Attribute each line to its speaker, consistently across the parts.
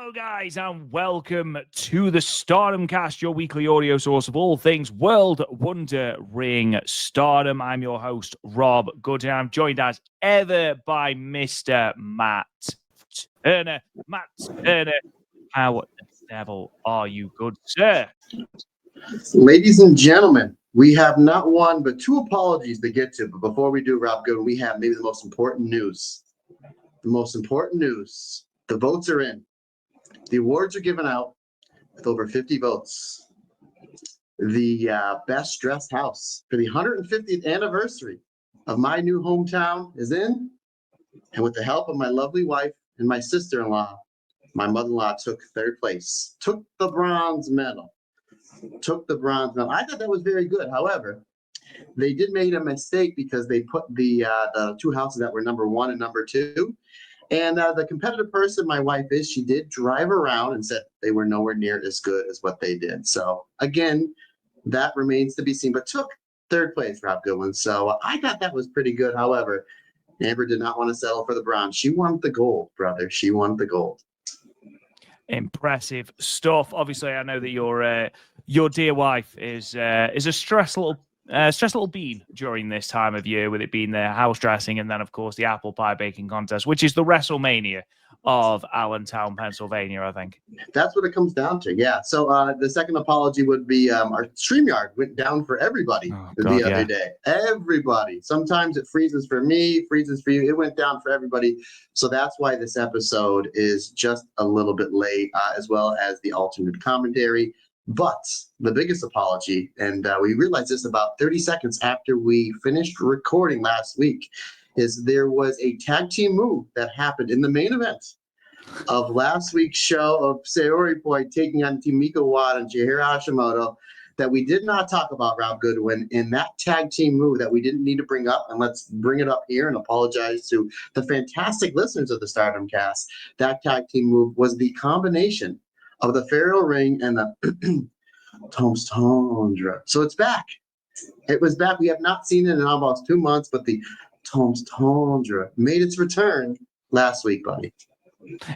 Speaker 1: Hello, guys, and welcome to the Stardom Cast, your weekly audio source of all things World Wonder Ring Stardom. I'm your host, Rob Goodham. I'm joined as ever by Mr. Matt Turner. Matt Turner, how the devil are you, good sir?
Speaker 2: Ladies and gentlemen, we have not one but two apologies to get to. But before we do, Rob Goodham, we have maybe the most important news. The most important news. The votes are in. The awards are given out with over 50 votes. The best dressed house for the 150th anniversary of my new hometown is in. And with the help of my lovely wife and my sister-in-law, my mother-in-law took third place, took the bronze medal. I thought that was very good. However, they did make a mistake because they put the two houses that were number one and number two. And the competitive person my wife is, she did drive around and said they were nowhere near as good as what they did. So, again, that remains to be seen, but took third place, Rob Goodwin. So I thought that was pretty good. However, Amber did not want to settle for the bronze. She wanted the gold, brother. She wanted the gold.
Speaker 1: Impressive stuff. Obviously, I know that your dear wife is a stressed little bean during this time of year, with it being the house dressing and then, of course, the apple pie baking contest, which is the WrestleMania of Allentown, Pennsylvania, I think.
Speaker 2: That's what it comes down to, yeah. So the second apology would be our Streamyard went down for everybody the other day. Everybody. Sometimes it freezes for me, freezes for you. It went down for everybody. So that's why this episode is just a little bit late, as well as the alternate commentary. But the biggest apology, and we realized this about 30 seconds after we finished recording last week, is there was a tag team move that happened in the main event of last week's show of Syuri taking on Team Miko Wada and Chihiro Hashimoto that we did not talk about, Rob Goodwin, in that tag team move that we didn't need to bring up. And let's bring it up here and apologize to the fantastic listeners of the Stardom Cast. That tag team move was the combination of the Pharaoh Ring and the Tom's Tundra. So it's back. It was back. We have not seen it in almost 2 months, but the Tom's Tundra made its return last week, buddy.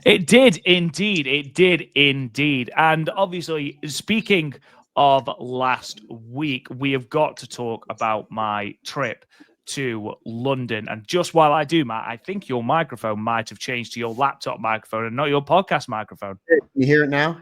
Speaker 1: It did indeed. It did indeed. And obviously, speaking of last week, we have got to talk about my trip to London. And just while I do, Matt, I think your microphone might have changed to your laptop microphone and not your podcast microphone.
Speaker 2: Can you hear it now?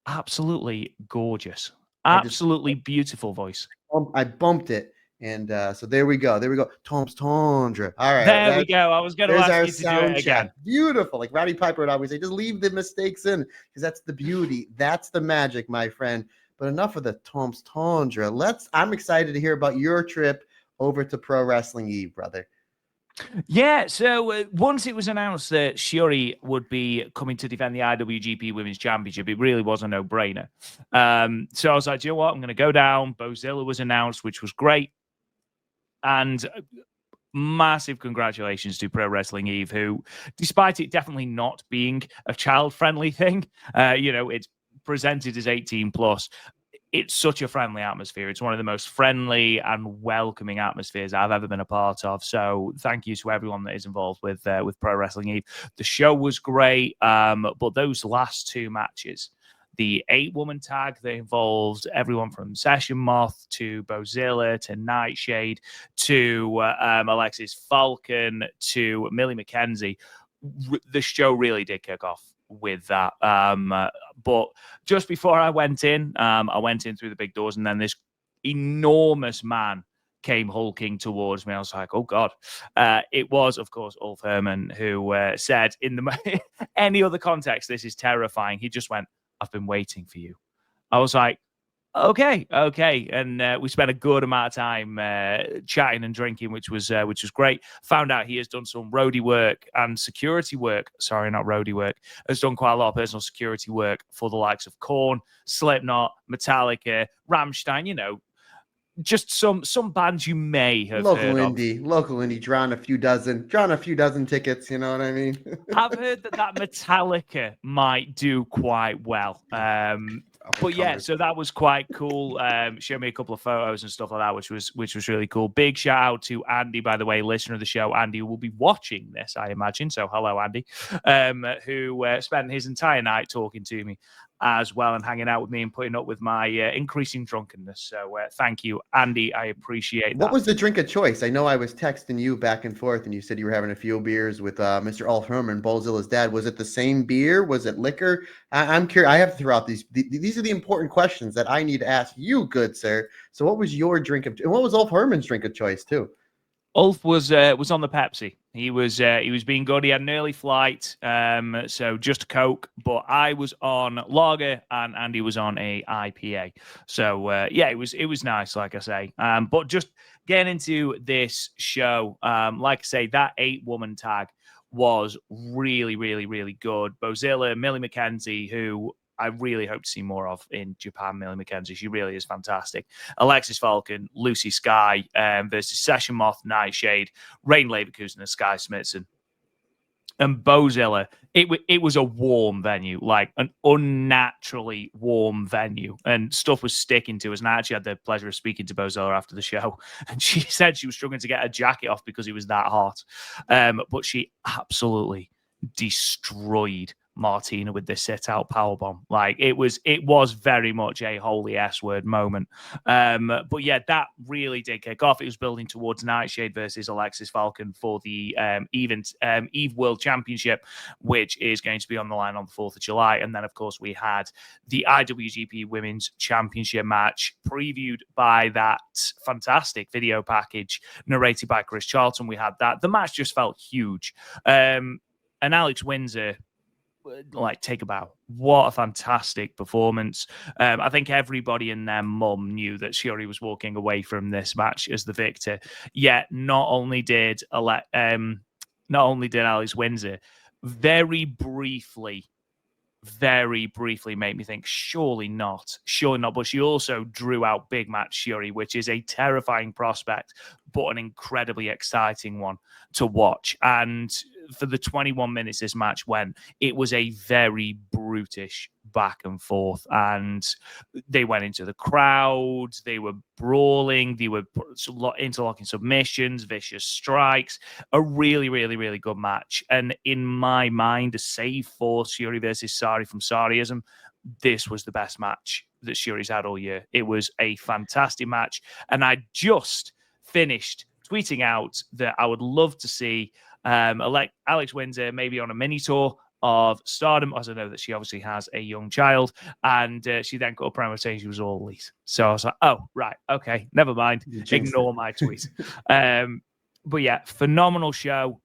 Speaker 1: Absolutely gorgeous. Absolutely beautiful voice.
Speaker 2: I bumped it. And so there we go. There we go. Tom's Tundra. All right.
Speaker 1: There we go. I was going to ask you to do it again.
Speaker 2: Beautiful. Like Roddy Piper would always say, just leave the mistakes in, because that's the beauty. That's the magic, my friend. But enough of the Tom's Tundra. I'm excited to hear about your trip over to Pro Wrestling Eve, brother.
Speaker 1: Yeah, so once it was announced that Syuri would be coming to defend the IWGP Women's Championship, it really was a no-brainer. So I was like, you know what? I'm going to go down. Bozilla was announced, which was great. And massive congratulations to Pro Wrestling Eve, who, despite it definitely not being a child-friendly thing, it's presented as 18 plus. It's such a friendly atmosphere. It's one of the most friendly and welcoming atmospheres I've ever been a part of. So thank you to everyone that is involved with Pro Wrestling Eve. The show was great, but those last two matches, the 8-woman tag that involved everyone from Session Moth to Bozilla to Nightshade to Alexis Falcon to Millie McKenzie, the show really did kick off with that. But just before I went in through the big doors, and then this enormous man came hulking towards me. I was like, oh God. It was, of course, Ulf Herman, who said in any other context, this is terrifying. He just went, I've been waiting for you. I was like, okay. And we spent a good amount of time chatting and drinking, which was great. Found out he has done some roadie work and security work. Sorry, not roadie work. Has done quite a lot of personal security work for the likes of Korn, Slipknot, Metallica, Rammstein, just some bands you may have heard of.
Speaker 2: Local indie, drawing a few dozen tickets, you know what I mean?
Speaker 1: I've heard that Metallica might do quite well. But yeah, so that was quite cool. Showed me a couple of photos and stuff like that, which was really cool. Big shout out to Andy, by the way, listener of the show. Andy will be watching this, I imagine. So hello, Andy, who spent his entire night talking to me as well and hanging out with me and putting up with my increasing drunkenness. So thank you, Andy. I appreciate that.
Speaker 3: What was the drink of choice? I know I was texting you back and forth, and you said you were having a few beers with Mr. Ulf Herman, Ballzilla's dad. Was it the same beer? Was it liquor? I'm curious. I have to throw out these are the important questions that I need to ask you, good sir. So what was your drink of, and what was Ulf Herman's drink of choice too?
Speaker 1: Ulf was on the Pepsi. He was being good. He had an early flight, so just a Coke. But I was on lager, and Andy was on a IPA. So yeah, it was nice, like I say. But just getting into this show, like I say, that 8-woman tag was really, really, really good. Bozilla, Millie McKenzie, who I really hope to see more of in Japan, Millie McKenzie. She really is fantastic. Alexis Falcon, Lucy Sky versus Session Moth, Nightshade, Rain Leverkusen, and Sky Smithson. And Bozilla, it was a warm venue, like an unnaturally warm venue, and stuff was sticking to us. And I actually had the pleasure of speaking to Bozilla after the show, and she said she was struggling to get her jacket off because it was that hot. But she absolutely destroyed Martina with this sit-out powerbomb. Like it was very much a holy S-word moment. But yeah, that really did kick off. It was building towards Nightshade versus Alexis Falcon for the Eve World Championship, which is going to be on the line on the 4th of July. And then, of course, we had the IWGP Women's Championship match previewed by that fantastic video package narrated by Chris Charlton. We had that. The match just felt huge. And Alex Windsor, like, take a bow. What a fantastic performance. I think everybody and their mum knew that Syuri was walking away from this match as the victor. Yet not only did Alex Windsor very briefly make me think, surely not. But she also drew out Big Match Syuri, which is a terrifying prospect, but an incredibly exciting one to watch. And for the 21 minutes this match went, it was a very brutish back and forth. And they went into the crowd, they were brawling, they were interlocking submissions, vicious strikes. A really, really, really good match. And in my mind, save for Syuri versus Sareee from Sareeism, this was the best match that Syuri's had all year. It was a fantastic match. And I just finished tweeting out that I would love to see Alex Windsor maybe on a mini tour of Stardom, as I know that she obviously has a young child, and she then got a promo saying she was all elite. So I was like, oh, right, okay, never mind. Ignore my tweet. But yeah, phenomenal show.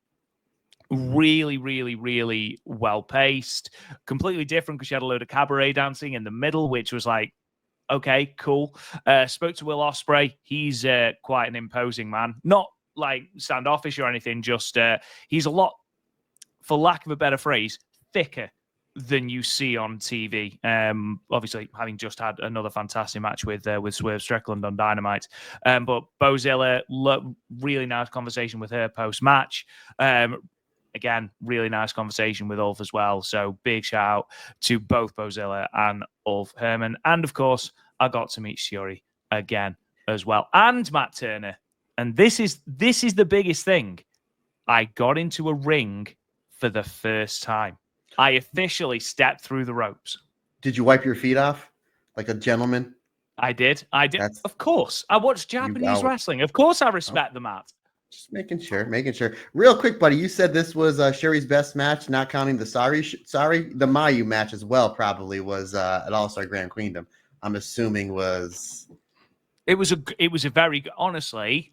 Speaker 1: Really, really, really well paced. Completely different because she had a load of cabaret dancing in the middle, which was like, okay, cool. Spoke to Will Ospreay. He's quite an imposing man. Not like standoffish or anything, just he's a lot, for lack of a better phrase, thicker than you see on TV. Obviously, having just had another fantastic match with Swerve Strickland on Dynamite. But Bozilla, really nice conversation with her post-match. Again, really nice conversation with Ulf as well. So big shout out to both Bozilla and Ulf Herman. And of course, I got to meet Syuri again as well. And Matt Turner. And this is the biggest thing. I got into a ring for the first time. I officially stepped through the ropes.
Speaker 3: Did you wipe your feet off like a gentleman?
Speaker 1: I did. Of course. I watched Japanese wrestling. Of course I respect the mat.
Speaker 3: Just making sure. Real quick, buddy, you said this was Syuri's best match, not counting the the Mayu match as well, probably was at All-Star Grand Queendom. I'm assuming was...
Speaker 1: It was a very, honestly...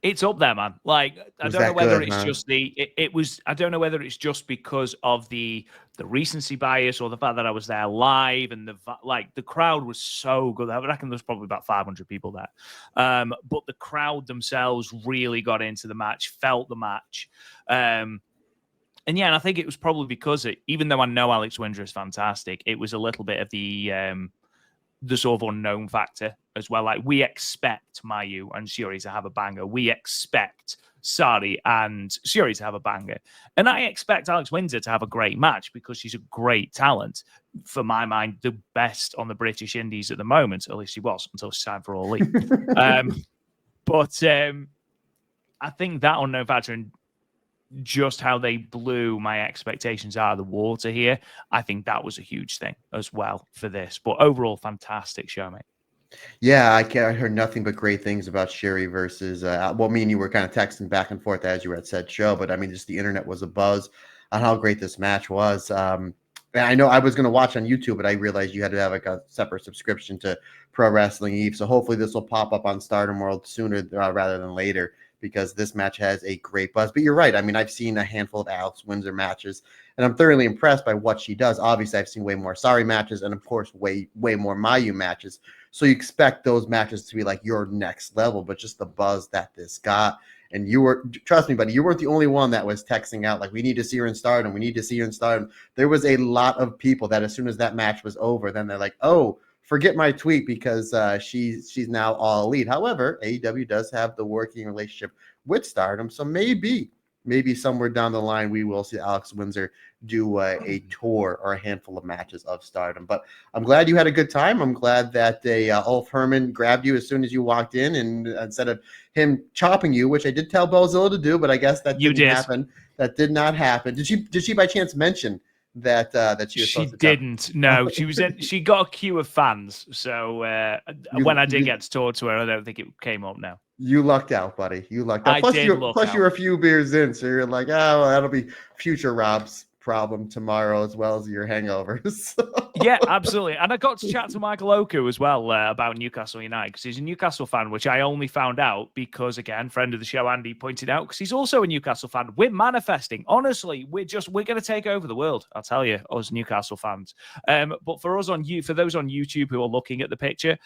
Speaker 1: It's up there, man. Like, I don't know whether it's just I don't know whether it's just because of the recency bias or the fact that I was there live and the crowd was so good. I reckon there's probably about 500 people there. But the crowd themselves really got into the match, felt the match. And yeah, and I think it was probably because even though I know Alex Windsor is fantastic, it was a little bit of the sort of unknown factor as well. Like, we expect Mayu and Syuri to have a banger. We expect Sareee and Syuri to have a banger. And I expect Alex Windsor to have a great match because she's a great talent. For my mind, the best on the British Indies at the moment. At least she was until she signed for All Elite. But I think that unknown factor and just how they blew my expectations out of the water here, I think that was a huge thing as well for this. But overall, fantastic show, mate.
Speaker 3: Yeah, I heard nothing but great things about Syuri versus, well, me and you were kind of texting back and forth as you were at said show, but I mean, just the internet was abuzz on how great this match was. And I know I was going to watch on YouTube, but I realized you had to have like a separate subscription to Pro Wrestling Eve. So hopefully this will pop up on Stardom World sooner rather than later, because this match has a great buzz. But you're right. I mean, I've seen a handful of Alex Windsor matches, and I'm thoroughly impressed by what she does. Obviously, I've seen way more Sareee matches, and of course, way more Mayu matches. So you expect those matches to be like your next level, but just the buzz that this got. And you were, trust me, buddy, you weren't the only one that was texting out like, we need to see her in Stardom. We need to see her in Stardom. There was a lot of people that as soon as that match was over, then they're like, oh, forget my tweet because she's now All Elite. However, AEW does have the working relationship with Stardom, so maybe somewhere down the line we will see Alex Windsor do a tour or a handful of matches of Stardom. But I'm glad you had a good time. I'm glad that Ulf Herman grabbed you as soon as you walked in, and instead of him chopping you, which I did tell Bozilla to do, but I guess that didn't happen. That did not happen. Did she by chance mention that she was supposed to
Speaker 1: didn't. No, she was in. She got a queue of fans. So when I did get to talk to her, I don't think it came up now.
Speaker 3: You lucked out, buddy. You lucked out. Plus, you're a few beers in, so you're like, oh, well, that'll be future Rob's problem tomorrow as well as your hangovers.
Speaker 1: Yeah, absolutely. And I got to chat to Michael Oku as well about Newcastle United, because he's a Newcastle fan, which I only found out because, again, friend of the show Andy pointed out, because he's also a Newcastle fan. We're manifesting. Honestly, we're going to take over the world. I'll tell you, us Newcastle fans. But for those on YouTube who are looking at the picture,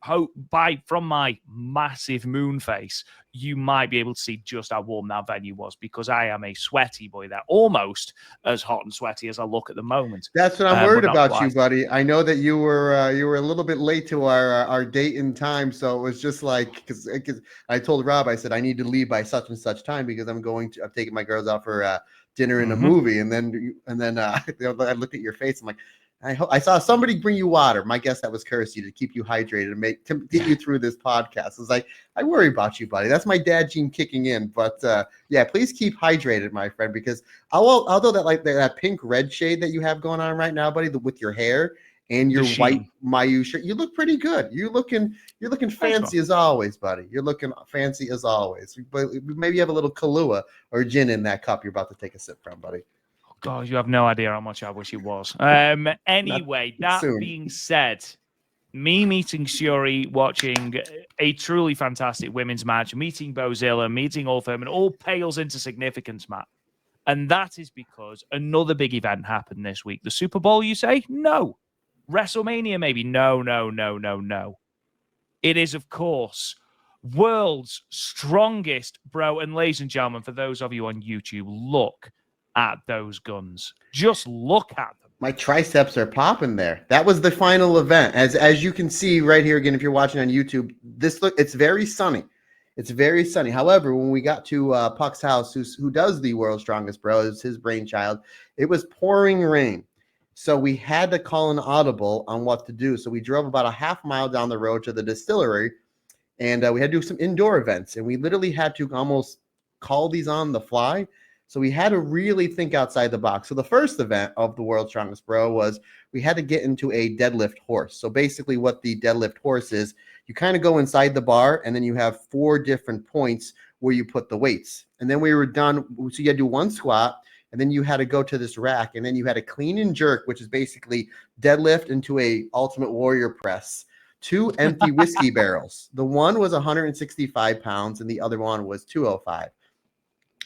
Speaker 1: from my massive moon face, you might be able to see just how warm that venue was, because I am a sweaty boy there, almost as hot and sweaty as I look at the moment.
Speaker 3: That's what I'm worried about you, buddy. I know that you were a little bit late to our date and time, so it was just like because I told Rob, I said I need to leave by such and such time because I'm taking my girls out for dinner and a movie, and then I looked at your face. I'm like, I saw somebody bring you water. My guess that was courtesy to keep you hydrated and to get you through this podcast. It's like, I worry about you, buddy. That's my dad gene kicking in. But yeah, please keep hydrated, my friend, because although that pink red shade that you have going on right now, buddy, with your hair and your white Mayu shirt, you look pretty good. You're looking fancy as always, buddy. You're looking fancy as always. But maybe you have a little Kahlua or gin in that cup you're about to take a sip from, buddy.
Speaker 1: God, you have no idea how much I wish it was. Anyway, being said, me meeting Syuri, watching a truly fantastic women's match, meeting Bozilla, meeting Ulf Herman, all pales into significance, Matt. And that is because another big event happened this week. The Super Bowl, you say? No. WrestleMania, maybe? No. It is, of course, world's strongest, bro. And ladies and gentlemen, for those of you on YouTube, look at those guns. Just look at them.
Speaker 3: My triceps are popping there. That was the final event. As you can see right here, again, if you're watching on YouTube, it's very sunny. It's very sunny. However, when we got to Puck's house, who does the World's Strongest Bro, it's his brainchild, it was pouring rain. So we had to call an audible on what to do. So we drove about a half mile down the road to the distillery, and we had to do some indoor events. And we literally had to almost call these on the fly. So we had to really think outside the box. So the first event of the World's Strongest Bro was we had to get into a deadlift horse. So basically what the deadlift horse is, you kind of go inside the bar, and then you have 4 different points where you put the weights. And then we were done. So you had to do 1 squat, and then you had to go to this rack, and then you had a clean and jerk, which is basically deadlift into a Ultimate Warrior press. 2 empty whiskey barrels. The one was 165 pounds, and the other one was 205.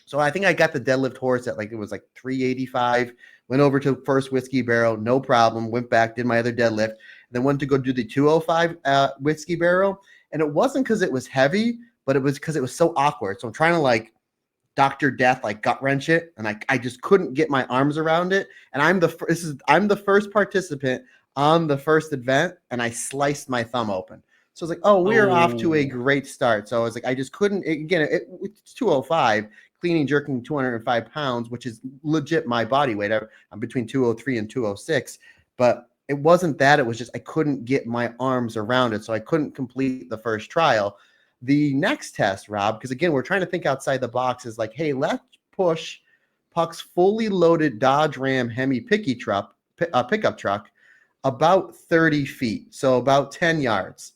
Speaker 3: So I think I got the deadlift horse at it was 385, went over to first whiskey barrel, no problem, went back, did my other deadlift, and then went to go do the 205 whiskey barrel. And it wasn't because it was heavy, but it was because it was so awkward. So I'm trying to Dr. Death, gut wrench it. And I just couldn't get my arms around it. And I'm the first participant on the first event, and I sliced my thumb open. So I was like, oh, we're off to a great start. So I was like, I just couldn't, it's 205, cleaning, jerking 205 pounds, which is legit my body weight. I'm between 203 and 206, but it wasn't that. It was just I couldn't get my arms around it. So I couldn't complete the first trial. The next test, Rob, because again, we're trying to think outside the box, is like, hey, let's push Puck's fully loaded Dodge Ram Hemi pickup truck about 30 feet, so about 10 yards.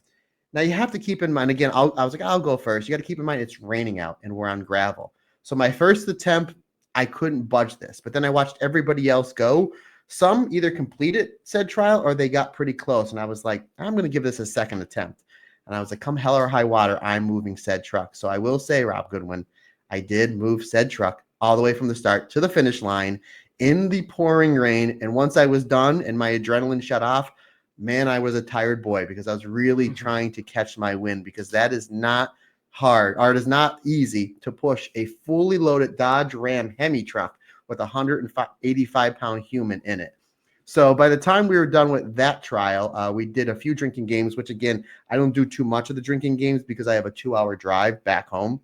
Speaker 3: Now you have to keep in mind, again, I was like, I'll go first. You got to keep in mind it's raining out and we're on gravel. So my first attempt, I couldn't budge this, but then I watched everybody else go. Some either completed said trial or they got pretty close. And I was like, I'm going to give this a second attempt. And I was like, come hell or high water, I'm moving said truck. So I will say, Rob Goodwin, I did move said truck all the way from the start to the finish line in the pouring rain. And once I was done and my adrenaline shut off, man, I was a tired boy because I was really trying to catch my wind, because that is not hard, or it is not easy to push a fully loaded Dodge Ram Hemi truck with a 185-pound human in it. So by the time we were done with that trial, we did a few drinking games, which again, I don't do too much of the drinking games because I have a 2-hour drive back home.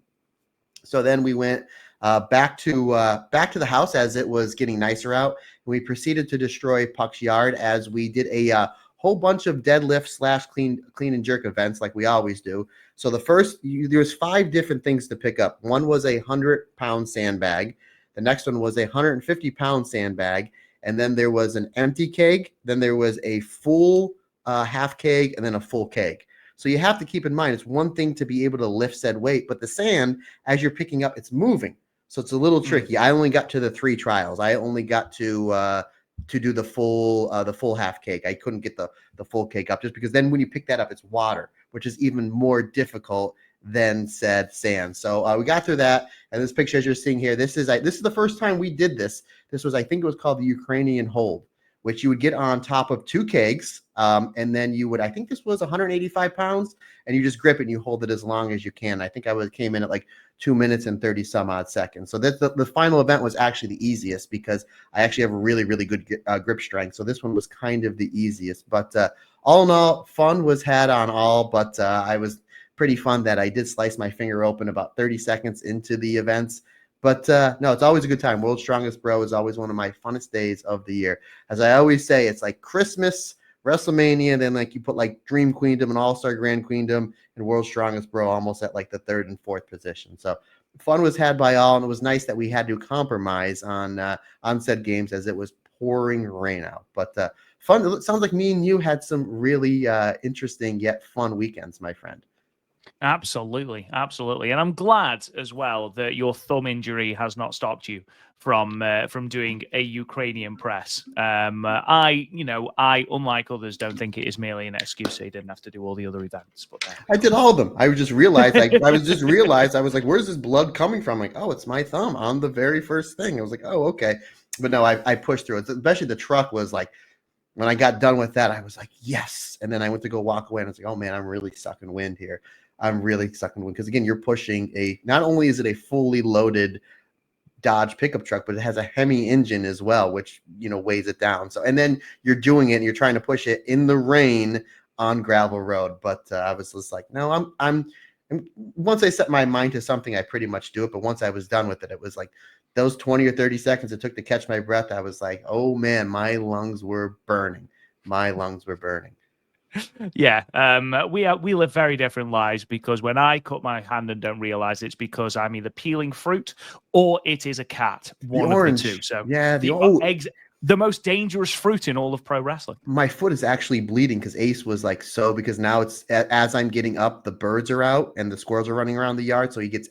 Speaker 3: So then we went back to the house as it was getting nicer out. And we proceeded to destroy Puck's yard as we did a whole bunch of deadlift / clean and jerk events like we always do. So the first, there was 5 different things to pick up. One was a 100-pound sandbag. The next one was a 150-pound sandbag. And then there was an empty keg. Then there was a full half keg and then a full keg. So you have to keep in mind, it's one thing to be able to lift said weight, but the sand, as you're picking up, it's moving. So it's a little tricky. I only got to the 3 trials. I only got to do the full half cake. I couldn't get the full cake up just because then when you pick that up, it's water, which is even more difficult than said sand. So we got through that. And this picture, as you're seeing here, this is the first time we did this. This was, I think it was called the Ukrainian hold, which you would get on top of 2 kegs. And then you would, I think this was 185 pounds, and you just grip it and you hold it as long as you can. I think came in at like 2 minutes and 30 some odd seconds. So that's the final event was actually the easiest because I actually have a really, really good grip strength. So this one was kind of the easiest, but all in all, fun was had on all, but I was pretty fun that I did slice my finger open about 30 seconds into the events. But no, it's always a good time. World's Strongest Bro is always one of my funnest days of the year. As I always say, it's like Christmas, WrestleMania, and then like you put like Dream Queendom and All-Star Grand Queendom and World's Strongest Bro almost at like the 3rd and 4th position. So fun was had by all, and it was nice that we had to compromise on said games as it was pouring rain out. But fun. It sounds like me and you had some really interesting yet fun weekends, my friend.
Speaker 1: Absolutely. And I'm glad as well that your thumb injury has not stopped you from doing a Ukrainian press. I, unlike others, don't think it is merely an excuse so you didn't have to do all the other events. But
Speaker 3: I did all of them. I just realized I was like, where's this blood coming from? Like, oh, it's my thumb on the very first thing. I was like, oh, okay. But no, I pushed through it. Especially the truck was like, when I got done with that, I was like, yes. And then I went to go walk away and I was like, oh man, I'm really sucking wind here. Because again, you're pushing not only is it a fully loaded Dodge pickup truck, but it has a Hemi engine as well, which, weighs it down. So, and then you're doing it and you're trying to push it in the rain on gravel road. But I was just like, no, I'm once I set my mind to something, I pretty much do it. But once I was done with it, it was like those 20 or 30 seconds it took to catch my breath. I was like, oh man, my lungs were burning.
Speaker 1: Yeah, we live very different lives because when I cut my hand and don't realize it's because I'm either peeling fruit or it is a cat. One of the two. So
Speaker 3: yeah,
Speaker 1: the most dangerous fruit in all of pro wrestling.
Speaker 3: My foot is actually bleeding because Ace was like, because now it's as I'm getting up, the birds are out and the squirrels are running around the yard. So he gets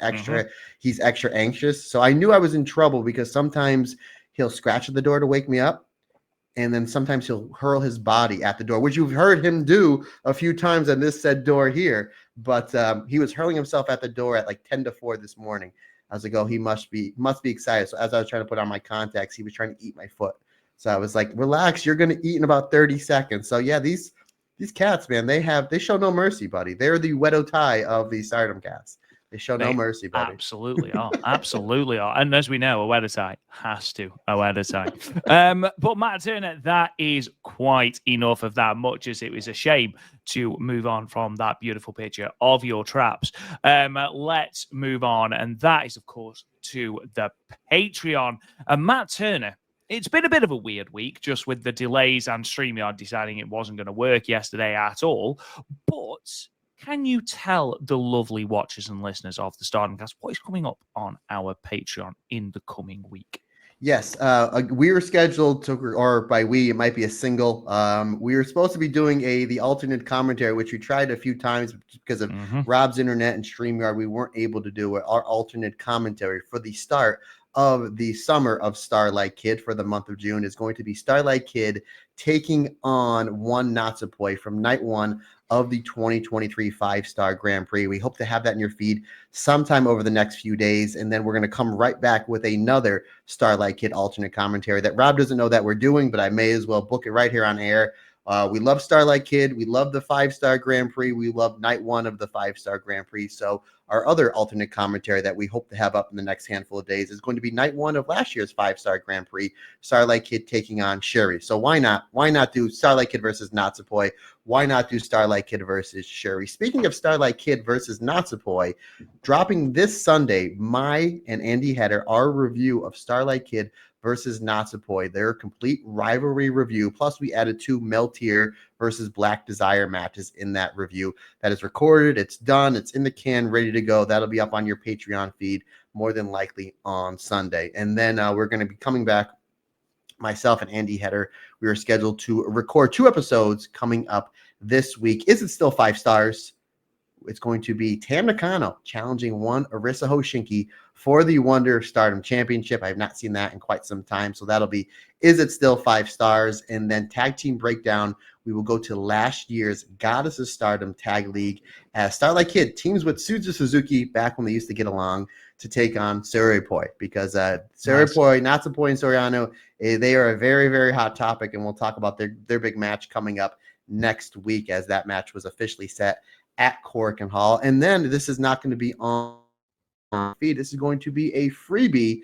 Speaker 3: he's extra anxious. So I knew I was in trouble because sometimes he'll scratch at the door to wake me up. And then sometimes he'll hurl his body at the door, which you've heard him do a few times on this said door here. But he was hurling himself at the door at like 10 to 4 this morning. I was like, oh, he must be excited. So as I was trying to put on my contacts, he was trying to eat my foot. So I was like, relax, you're going to eat in about 30 seconds. So yeah, these cats, man, they show no mercy, buddy. They're the wet tie of the Stardom cats. They show no mercy, buddy.
Speaker 1: Absolutely are. Absolutely are. And as we know, Oedetai has to. But Matt Turner, that is quite enough of that, much as it was a shame to move on from that beautiful picture of your traps. Let's move on. And that is, of course, to the Patreon. And Matt Turner, it's been a bit of a weird week, just with the delays and StreamYard deciding it wasn't going to work yesterday at all. But can you tell the lovely watchers and listeners of the Stardom Cast what is coming up on our Patreon in the coming week?
Speaker 3: Yes, we were scheduled to, or by we, it might be a single. We were supposed to be doing the alternate commentary, which we tried a few times because of Rob's internet and StreamYard. We weren't able to do our alternate commentary for the start of the summer of Starlight Kid for the month of June. Is going to be Starlight Kid taking on one Natsupoi from night one of the 2023 5-star Grand Prix. We hope to have that in your feed sometime over the next few days, and then we're going to come right back with another Starlight Kid alternate commentary that Rob doesn't know that we're doing, but I may as well book it right here on air. We love Starlight Kid. We love the 5-star Grand Prix. We love night one of the 5-star Grand Prix. So our other alternate commentary that we hope to have up in the next handful of days is going to be night one of last year's 5-star Grand Prix, Starlight Kid taking on Syuri. So why not? Why not do Starlight Kid versus Natsupoi? Why not do Starlight Kid versus Syuri? Speaking of Starlight Kid versus Natsupoi, dropping this Sunday, Mai and Andy Header, our review of Starlight Kid versus Natsupoi, their complete rivalry review. Plus, we added 2 Meltier versus Black Desire matches in that review. That is recorded. It's done. It's in the can, ready to go. That'll be up on your Patreon feed more than likely on Sunday. And then we're going to be coming back. Myself and Andy Header, we are scheduled to record 2 episodes coming up this week. Is it still 5 stars? It's going to be Tam Nakano challenging one Arisa Hoshinki for the Wonder Stardom Championship. I have not seen that in quite some time. So that'll be, is it still 5 stars? And then tag team breakdown, we will go to last year's Goddess of Stardom Tag League as Starlight Kid teams with Suzu Suzuki back when they used to get along to take on Sareee, because Sareee, Natsupoi, and Soriano, they are a very, very hot topic. And we'll talk about their big match coming up next week, as that match was officially set at Korakuen Hall. And then this is not going to be on feed. This is going to be a freebie.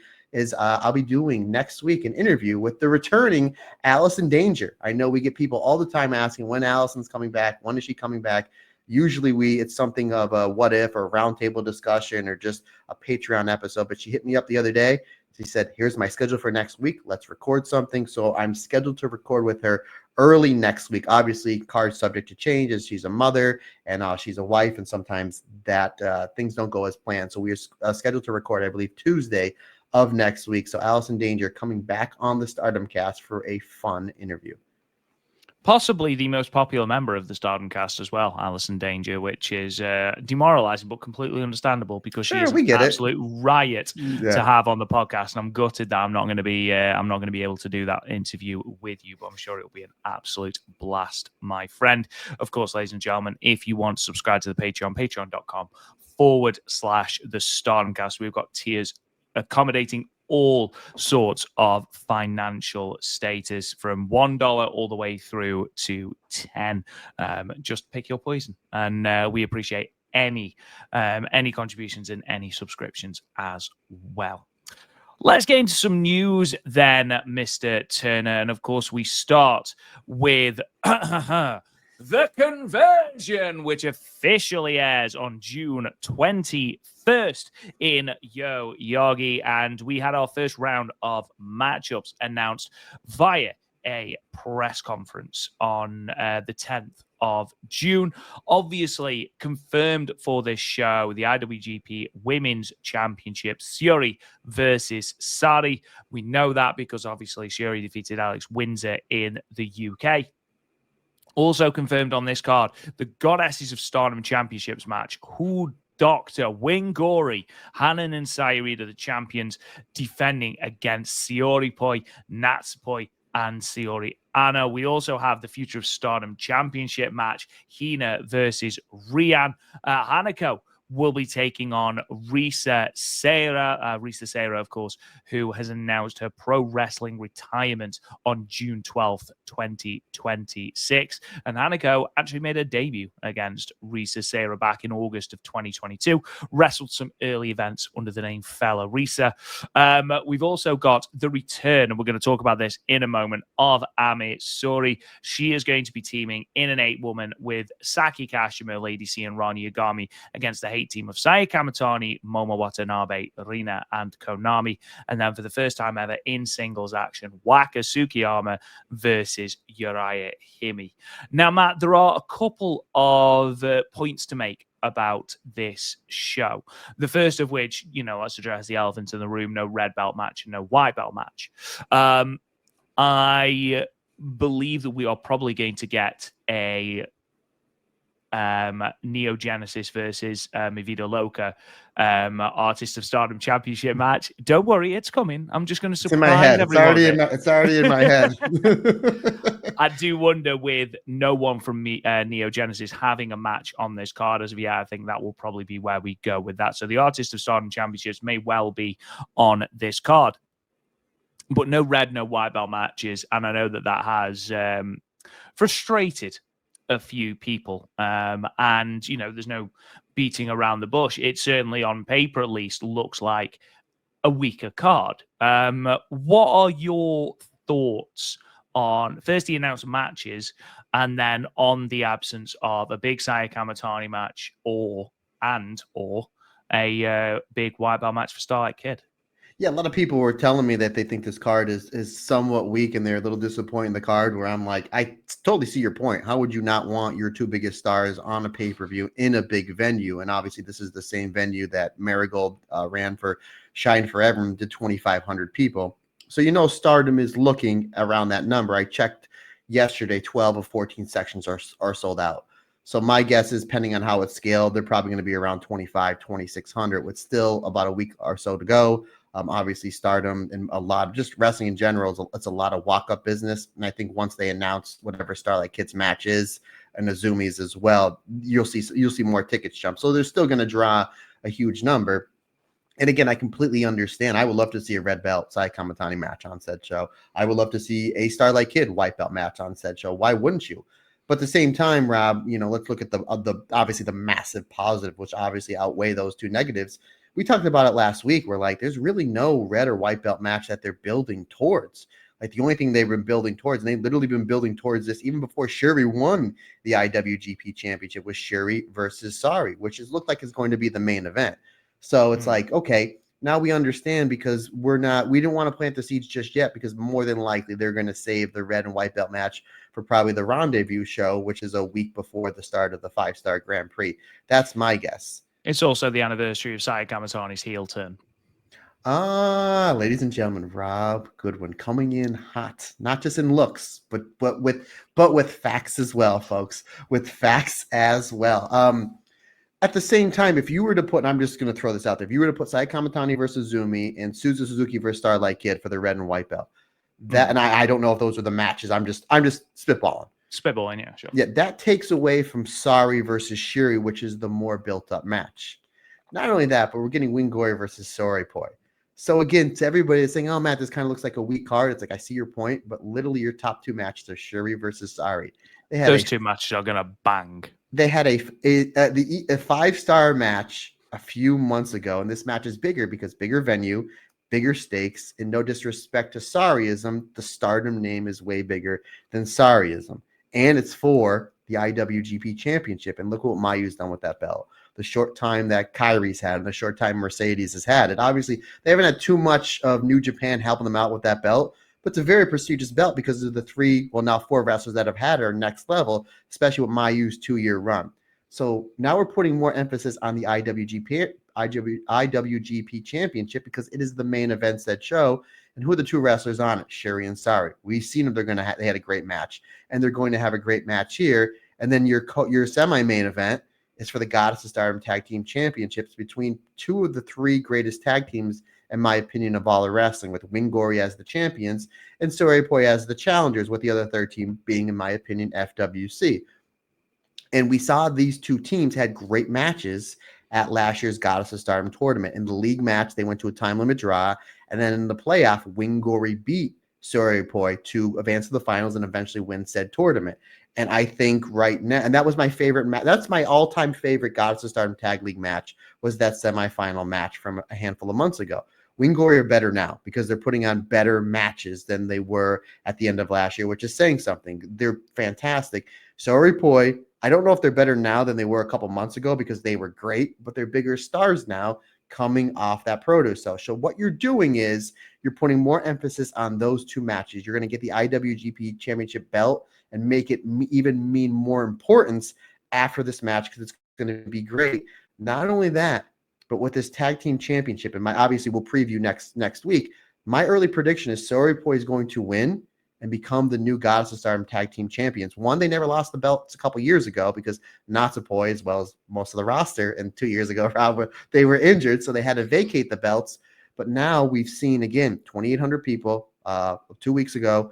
Speaker 3: I'll be doing next week an interview with the returning Allison Danger. I know we get people all the time asking when Allison's coming back. When is she coming back? Usually it's something of a what if or a roundtable discussion or just a Patreon episode. But she hit me up the other day. She said, here's my schedule for next week. Let's record something. So I'm scheduled to record with her early next week. Obviously, cards subject to change as she's a mother and she's a wife, and sometimes that things don't go as planned. So we are scheduled to record, I believe, Tuesday of next week. So Allison Danger coming back on the Stardom Cast for a fun interview.
Speaker 1: Possibly the most popular member of the Stardom Cast as well, Allison Danger, which is demoralizing but completely understandable, because she is an absolute riot to have on the podcast. And I'm gutted that I'm not going to be able to do that interview with you, but I'm sure it'll be an absolute blast, my friend. Of course, ladies and gentlemen, if you want to subscribe to the Patreon, patreon.com/the Stardom Cast. We've got tiers accommodating all sorts of financial status, from $1 all the way through to 10. Just pick your poison, and we appreciate any contributions and any subscriptions as well. Let's get into some news then, Mr. Turner, and of course we start with The Conversion, which officially airs on June 21st in Yoyogi. And we had our first round of matchups announced via a press conference on the 10th of June. Obviously, confirmed for this show, the IWGP Women's Championship, Syuri versus Sareee. We know that because obviously Syuri defeated Alex Windsor in the UK. Also confirmed on this card, the Goddesses of Stardom Championships match. Who Doctor, Wingori, Hanan, and Sayuri are the champions, defending against Syuri, Natsupoi, and Syuri Anna. We also have the Future of Stardom Championship match, Hina versus Rian. Hanako will be taking on Mei Seira. Mei Seira, of course, who has announced her pro wrestling retirement on June 12th, 2026. And Hanako actually made her debut against Mei Seira back in August of 2022, wrestled some early events under the name Fella Risa. We've also got the return, and we're going to talk about this in a moment, of Ami Syuri. She is going to be teaming in an 8-woman with Saki Kashima, Lady C, and Ron Yagami against the hate team of Saya Kamatani, Momo Watanabe, Rina, and Konami. And then for the first time ever in singles action, Waka Tsukiyama versus Uriah Hime. Now, Matt, there are a couple of points to make about this show. The first of which, let's address the elephant in the room: no red belt match and no white belt match. I believe that we are probably going to get a Neo Genesis versus Mi Vida Loca Artist of Stardom Championship match. Don't worry, it's coming. I'm just going to surprise everyone.
Speaker 3: It's already in my head.
Speaker 1: I do wonder, with no one from Neo Genesis having a match on this card as of yet, I think that will probably be where we go with that. So the Artist of Stardom Championships may well be on this card. But no red, no white belt matches. And I know that has frustrated a few people. And, there's no beating around the bush. It certainly, on paper at least, looks like a weaker card. What are your thoughts on, first, the announced matches, and then on the absence of a big Saya Kamatani match or a big white belt match for Starlight Kid?
Speaker 3: Yeah, a lot of people were telling me that they think this card is somewhat weak, and they're a little disappointed in the card, where I'm like, I totally see your point. How would you not want your two biggest stars on a pay-per-view in a big venue? And obviously this is the same venue that Marigold ran for Shine Forever and did 2,500 people. So, Stardom is looking around that number. I checked yesterday, 12 of 14 sections are sold out. So my guess is, depending on how it's scaled, they're probably going to be around 2,600, with still about a week or so to go. Obviously, Stardom and a lot of just wrestling in general, it's a lot of walk-up business. And I think once they announce whatever Starlight Kid's match is, and Azumi's as well, you'll see more tickets jump. So they're still going to draw a huge number. And again, I completely understand. I would love to see a red belt Sai Kamatani match on said show. I would love to see a Starlight Kid white belt match on said show. Why wouldn't you? But at the same time, Rob, let's look at the obviously the massive positive, which obviously outweigh those two negatives. We talked about it last week. We're like, there's really no red or white belt match that they're building towards. Like, the only thing they've been building towards, and they've literally been building towards this even before Syuri won the IWGP Championship, was Syuri versus Sareee, which looked like it's going to be the main event. So it's like, okay, now we understand, because we didn't want to plant the seeds just yet, because more than likely they're going to save the red and white belt match for probably the Rendezvous show, which is a week before the start of the 5-star Grand Prix. That's my guess.
Speaker 1: It's also the anniversary of Saya Kamatani's heel turn.
Speaker 3: Ladies and gentlemen, Rob Goodwin coming in hot, not just in looks, but with facts as well, folks. With facts as well. At the same time, if you were to put, and I'm just going to throw this out there, if you were to put Saya Kamatani versus Zumi and Suzu Suzuki versus Starlight Kid for the red and white belt, and I don't know if those are the matches. I'm just spitballing.
Speaker 1: Spitballing, yeah, sure.
Speaker 3: Yeah, that takes away from Sareee versus Syuri, which is the more built-up match. Not only that, but we're getting Wingori versus Sorepoi. So again, to everybody that's saying, "Oh, Matt, this kind of looks like a weak card," it's like, I see your point, but literally your top two matches are Syuri versus Sareee.
Speaker 1: Those two matches are gonna bang.
Speaker 3: They had a 5-star match a few months ago, and this match is bigger because bigger venue, bigger stakes, and no disrespect to Sareeism, the Stardom name is way bigger than Sareeism. And it's for the IWGP Championship. And look what Mayu's done with that belt. The short time that Kyrie's had and the short time Mercedes has had. And obviously, they haven't had too much of New Japan helping them out with that belt. But it's a very prestigious belt because of the 4 wrestlers that have had her next level, especially with Mayu's 2-year run. So now we're putting more emphasis on the IWGP Championship, because it is the main event said show. And who are the two wrestlers on it? Syuri and Sareee. We've seen them. They had a great match, and they're going to have a great match here. And then your semi-main event is for the Goddess of Stardom Tag Team Championships between two of the 3 greatest tag teams, in my opinion, of all of wrestling, with Wingori as the champions and Sorepoi as the challengers, with the other third team being, in my opinion, FWC. And we saw these two teams had great matches at last year's Goddess of Stardom tournament. In the league match, they went to a time limit draw, and then in the playoff, Wingori beat Soripoi to advance to the finals and eventually win said tournament. And I think right now, and that was my favorite match. That's my all-time favorite Goddess of Stardom Tag League match, was that semifinal match from a handful of months ago. Wingori are better now because they're putting on better matches than they were at the end of last year, which is saying something. They're fantastic. Soripoi, I don't know if they're better now than they were a couple months ago because they were great, but they're bigger stars now coming off that Proto Cell. So what you're doing is you're putting more emphasis on those two matches. You're going to get the IWGP Championship belt and make it even mean more importance after this match because it's going to be great. Not only that, but with this tag team championship, and obviously we'll preview next week. My early prediction is Soripoi is going to win and become the new Goddess of Stardom tag team champions. One, they never lost the belts a couple years ago because Natsupoi, as well as most of the roster, and 2 years ago, they were injured, so they had to vacate the belts. But now we've seen, again, 2,800 people 2 weeks ago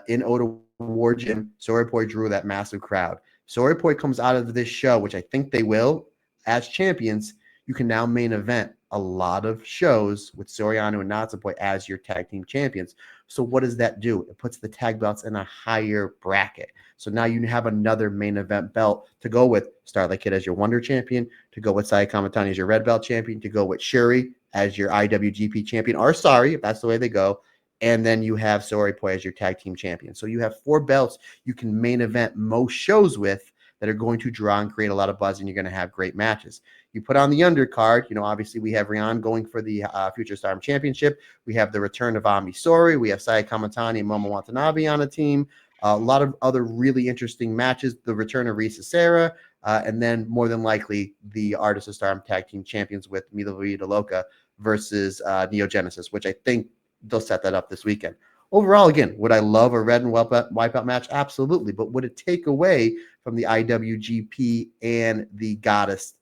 Speaker 3: in Oda War Gym. Soripoi drew that massive crowd. Soripoi comes out of this show, which I think they will, as champions. You can now main event a lot of shows with Soriano and Natsupoi as your tag team champions. So what does that do? It puts the tag belts in a higher bracket. So now you have another main event belt to go with Starlight Kid as your Wonder Champion, to go with Sai Kamatani as your Red Belt Champion, to go with Syuri as your IWGP Champion, or Sareee, if that's the way they go. And then you have Soripoi as your tag team champion. So you have 4 belts you can main event most shows with that are going to draw and create a lot of buzz, and you're going to have great matches. You put on the undercard, obviously we have Rion going for the Future Stardom Championship. We have the return of Ami Sourei. We have Sai Kamatani and Momo Watanabe on a team. A lot of other really interesting matches. The return of Mei Seira, and then more than likely the Artists of Stardom Tag Team Champions with Mila Vida Loca versus Neo Genesis, which I think they'll set that up this weekend. Overall, again, would I love a red and wipeout match? Absolutely. But would it take away from the IWGP and the Goddess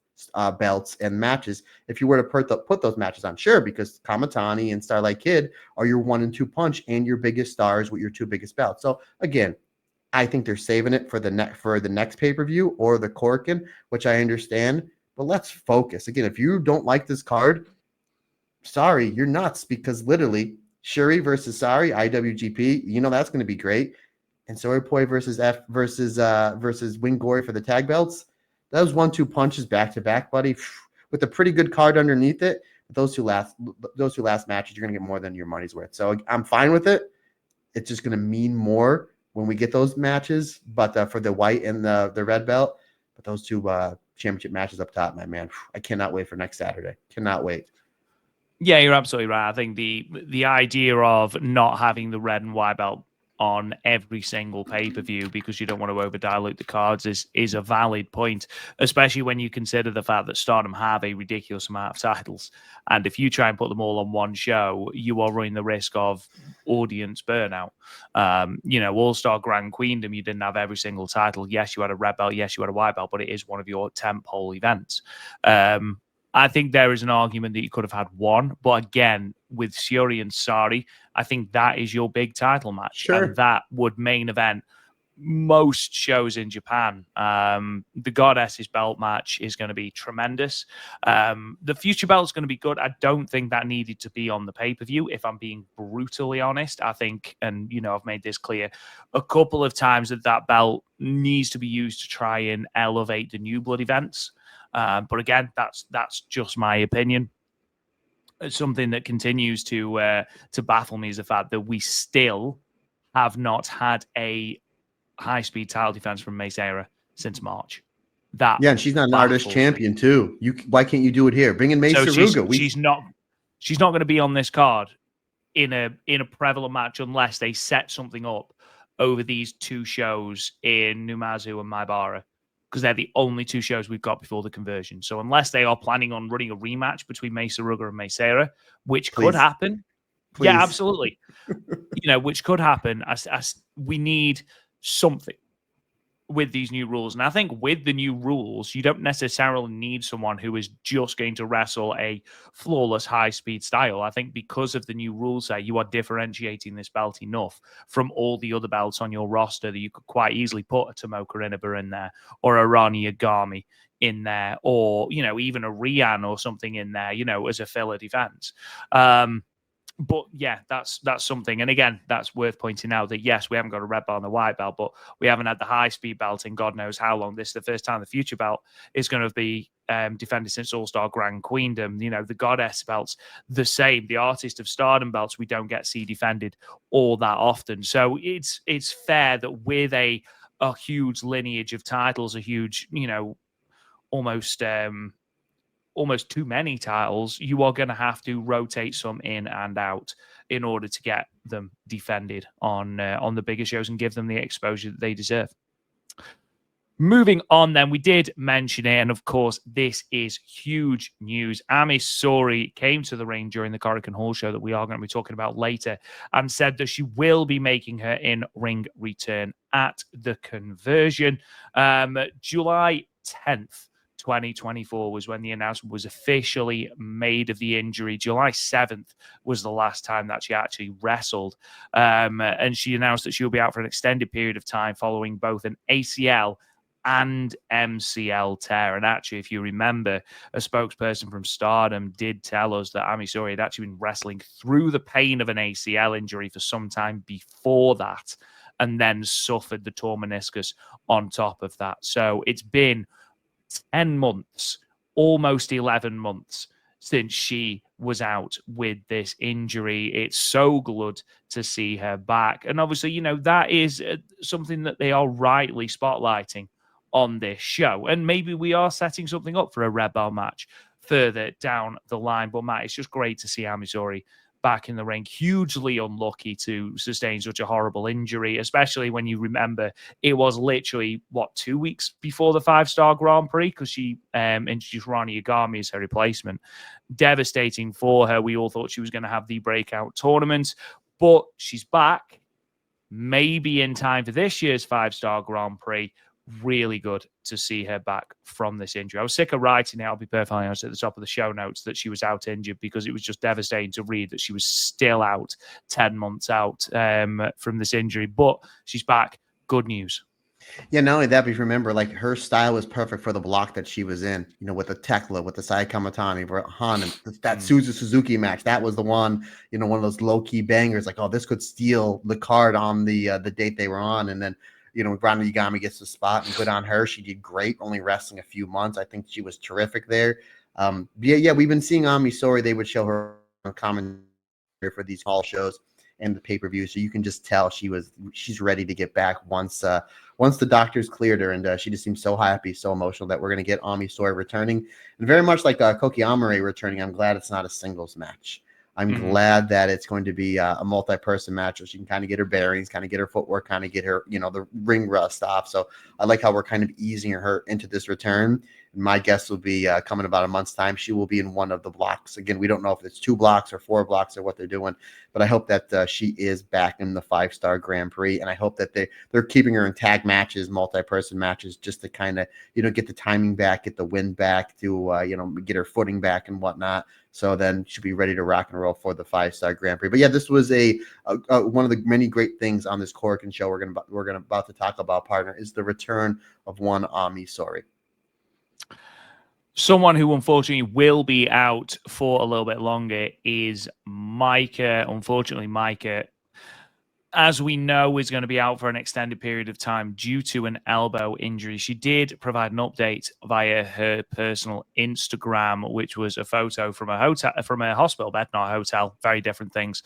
Speaker 3: belts and matches if you were to put those matches on? Sure, because Kamatani and Starlight Kid are your 1 and 2 punch and your biggest stars with your 2 biggest belts. So again, I think they're saving it for the next pay-per-view or the Korakuen, which I understand. But let's focus. Again, if you don't like this card, sorry, you're nuts, because literally Syuri versus Sareee, IWGP, that's going to be great. And Soripoi versus Wingori for the tag belts. Those 1-2 punches back to back, buddy, with a pretty good card underneath it. Those two last matches, you're going to get more than your money's worth. So I'm fine with it. It's just going to mean more when we get those matches. But for the white and the red belt, but those 2 championship matches up top, my man, I cannot wait for next Saturday. Cannot wait.
Speaker 1: Yeah, you're absolutely right. I think the idea of not having the red and white belt on every single pay-per-view because you don't want to over-dilute the cards is a valid point, especially when you consider the fact that Stardom have a ridiculous amount of titles. And if you try and put them all on one show, you are running the risk of audience burnout. All-Star Grand Queendom, you didn't have every single title. Yes, you had a red belt. Yes, you had a white belt, but it is one of your tentpole events. I think there is an argument that you could have had one, but again, with Syuri and Sareee, I think that is your big title match.
Speaker 3: Sure.
Speaker 1: And that would main event most shows in Japan. The Goddess's belt match is going to be tremendous. The Future belt is going to be good. I don't think that needed to be on the pay-per-view, if I'm being brutally honest. I think, and I've made this clear a couple of times, that belt needs to be used to try and elevate the New Blood events. But again, that's just my opinion. Something that continues to baffle me is the fact that we still have not had a high-speed title defense from Mei Seira since March.
Speaker 3: And she's not an artist champion too. Why can't you do it here? Bring in Mei Seira.
Speaker 1: She's not going to be on this card in a prevalent match unless they set something up over these 2 shows in Numazu and Maibara, because they're the only 2 shows we've got before the conversion. So unless they are planning on running a rematch between Mei Seira and Mei Seira, which could happen. Please. Yeah, absolutely. Which could happen. We need something with these new rules. And I think with the new rules, you don't necessarily need someone who is just going to wrestle a flawless high-speed style. I think because of the new rules there, you are differentiating this belt enough from all the other belts on your roster that you could quite easily put a Tomoka Inaba in there or a Rani Yagami. in there, or, you know, even a Rian or something in there, you know, as a filler defense. But yeah, that's something. And again, that's worth pointing out that yes, we haven't got a red belt and a white belt, but we haven't had the high speed belt in God knows how long. This is the first time the future belt is going to be defended since All-Star Grand Queendom. You know, the Goddess belts the same. The Artist of Stardom belts we don't get see defended all that often. So it's fair that with a huge lineage of titles, a huge, you know, almost too many titles, you are going to have to rotate some in and out in order to get them defended on the bigger shows and give them the exposure that they deserve. Moving on, then, we did mention it, and of course, this is huge news. Ami Syuri came to the ring during the Korakuen Hall show that we are going to be talking about later, and said that she will be making her in-ring return at the Conversion. July 10th. 2024 was when the announcement was officially made of the injury. July 7th was the last time that she actually wrestled. And she announced that she'll be out for an extended period of time following both an ACL and MCL tear. And actually, if you remember, a spokesperson from Stardom did tell us that Ami Syuri had actually been wrestling through the pain of an ACL injury for some time before that, and then suffered the torn meniscus on top of that. So it's been 10 months, almost 11 months since she was out with this injury. It's so good to see her back. And obviously, you know, that is something that they are rightly spotlighting on this show. And maybe we are setting something up for a Red Belt match further down the line. But Matt, it's just great to see Ami Syuri back in the ring. Hugely unlucky to sustain such a horrible injury, especially when you remember it was literally, 2 weeks before the 5-star Grand Prix, because she introduced Rani Yagami as her replacement. Devastating for her. We all thought she was going to have the breakout tournament, but she's back, maybe in time for this year's 5-star Grand Prix. Really good to see her back from this injury. I was sick of writing it, I'll be perfectly honest, at the top of the show notes that she was out injured, because it was just devastating to read that she was still out 10 months out from this injury. But she's back. Good news.
Speaker 3: Yeah, not only that, but if you remember, like, her style was perfect for the block that she was in, you know, with the Tekla, with the Sai Kamatani, Han, and that Suzuki match. That was the one, you know, one of those low-key bangers, like, oh, this could steal the card on the date they were on. And then, you know, Rani Yagami gets the spot, and good on her. She did great, only wrestling a few months. I think she was terrific there. Yeah, we've been seeing Ami Syuri. They would show her commentary for these hall shows and the pay-per-view, so you can just tell she's ready to get back once the doctors cleared her, and she just seems so happy, so emotional that we're going to get Ami Syuri returning, and very much like Koki Amare returning. I'm glad it's not a singles match. I'm glad that it's going to be a multi-person match, so she can kind of get her bearings, kind of get her footwork, kind of get her, you know, the ring rust off. So I like how we're kind of easing her into this return. And my guess will be coming about a month's time, she will be in one of the blocks. Again, we don't know if it's 2 blocks or 4 blocks or what they're doing, but I hope that she is back in the 5-star Grand Prix. And I hope that they're keeping her in tag matches, multi-person matches, just to kind of, you know, get the timing back, get the wind back, to, you know, get her footing back and whatnot. So then she'll be ready to rock and roll for the 5-star Grand Prix. But yeah, this was one of the many great things on this Korakuen show we're about to talk about, partner, is the return of one Ami Syuri.
Speaker 1: Someone who unfortunately will be out for a little bit longer is Micah. Unfortunately, Micah, as we know, is going to be out for an extended period of time due to an elbow injury. She did provide an update via her personal Instagram, which was a photo from a hospital bed, not a hotel, very different things.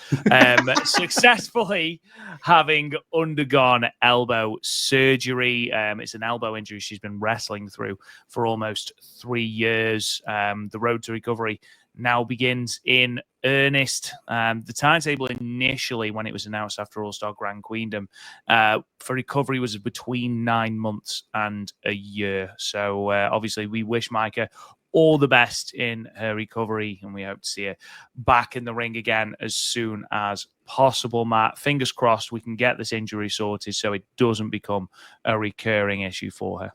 Speaker 1: Successfully having undergone elbow surgery. It's an elbow injury she's been wrestling through for almost 3 years. The road to recovery now begins in earnest. The timetable initially, when it was announced after All-Star Grand Queendom, for recovery was between 9 months and a year. So obviously we wish Micah all the best in her recovery, and we hope to see her back in the ring again as soon as possible. Matt, fingers crossed we can get this injury sorted so it doesn't become a recurring issue for her.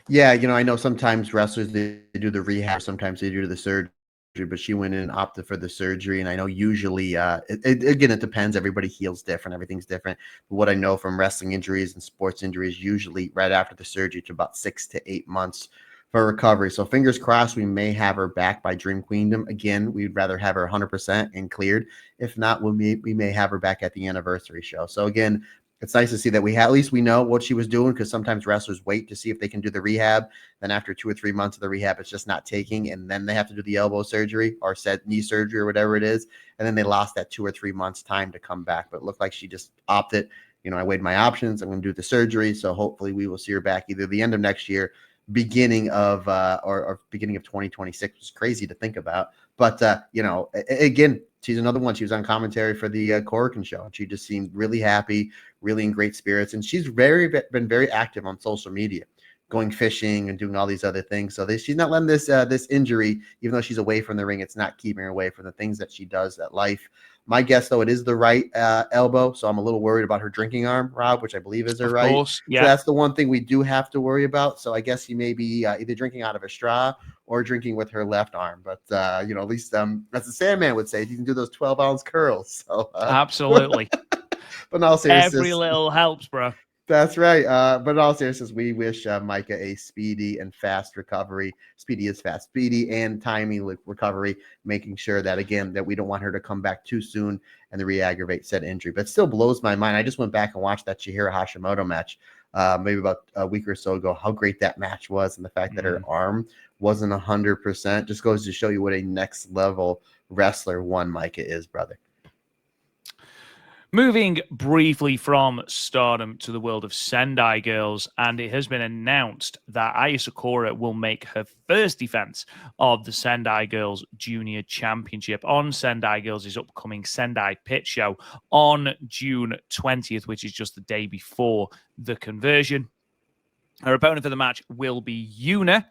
Speaker 3: Yeah, you know, I know sometimes wrestlers, they do the rehab, sometimes they do the surgery, but she went in and opted for the surgery. And I know usually, it depends. Everybody heals different. Everything's different. But what I know from wrestling injuries and sports injuries, usually right after the surgery, to about 6 to 8 months for recovery. So fingers crossed we may have her back by Dream Queendom. Again, we'd rather have her 100% and cleared. If not, we may have her back at the anniversary show. So again, it's nice to see that at least we know what she was doing, because sometimes wrestlers wait to see if they can do the rehab. Then after 2 or 3 months of the rehab, it's just not taking. And then they have to do the elbow surgery or knee surgery or whatever it is. And then they lost that 2 or 3 months time to come back. But it looked like she just opted, I weighed my options. I'm going to do the surgery. So hopefully we will see her back either the end of next year, beginning of or beginning of 2026, which is crazy to think about. But again, she's another one. She was on commentary for the Korakuen show, and she just seemed really happy, really in great spirits. And she's been very active on social media, going fishing and doing all these other things. So she's not letting this injury, even though she's away from the ring, it's not keeping her away from the things that she does at life. My guess, though, it is the right elbow, so I'm a little worried about her drinking arm, Rob, which I believe is her right. Of course, yeah. So that's the one thing we do have to worry about. So I guess she may be either drinking out of a straw or drinking with her left arm. But, at least as the Sandman would say, you can do those 12-ounce curls. So,
Speaker 1: absolutely.
Speaker 3: But in all seriousness,
Speaker 1: every little helps, bro.
Speaker 3: That's right. But in all seriousness, we wish Micah a speedy and fast recovery. Speedy is fast. Speedy and timely recovery, making sure that, again, that we don't want her to come back too soon and to re-aggravate said injury. But it still blows my mind. I just went back and watched that Chihiro Hashimoto match maybe about a week or so ago, how great that match was. And the fact that her arm wasn't 100% just goes to show you what a next level wrestler one Micah is, brother.
Speaker 1: Moving briefly from Stardom to the world of Sendai Girls, and it has been announced that Aya Sakura will make her first defense of the Sendai Girls Junior Championship on Sendai Girls' upcoming Sendai Pit Show on June 20th, which is just the day before the conversion. Her opponent for the match will be Yuna,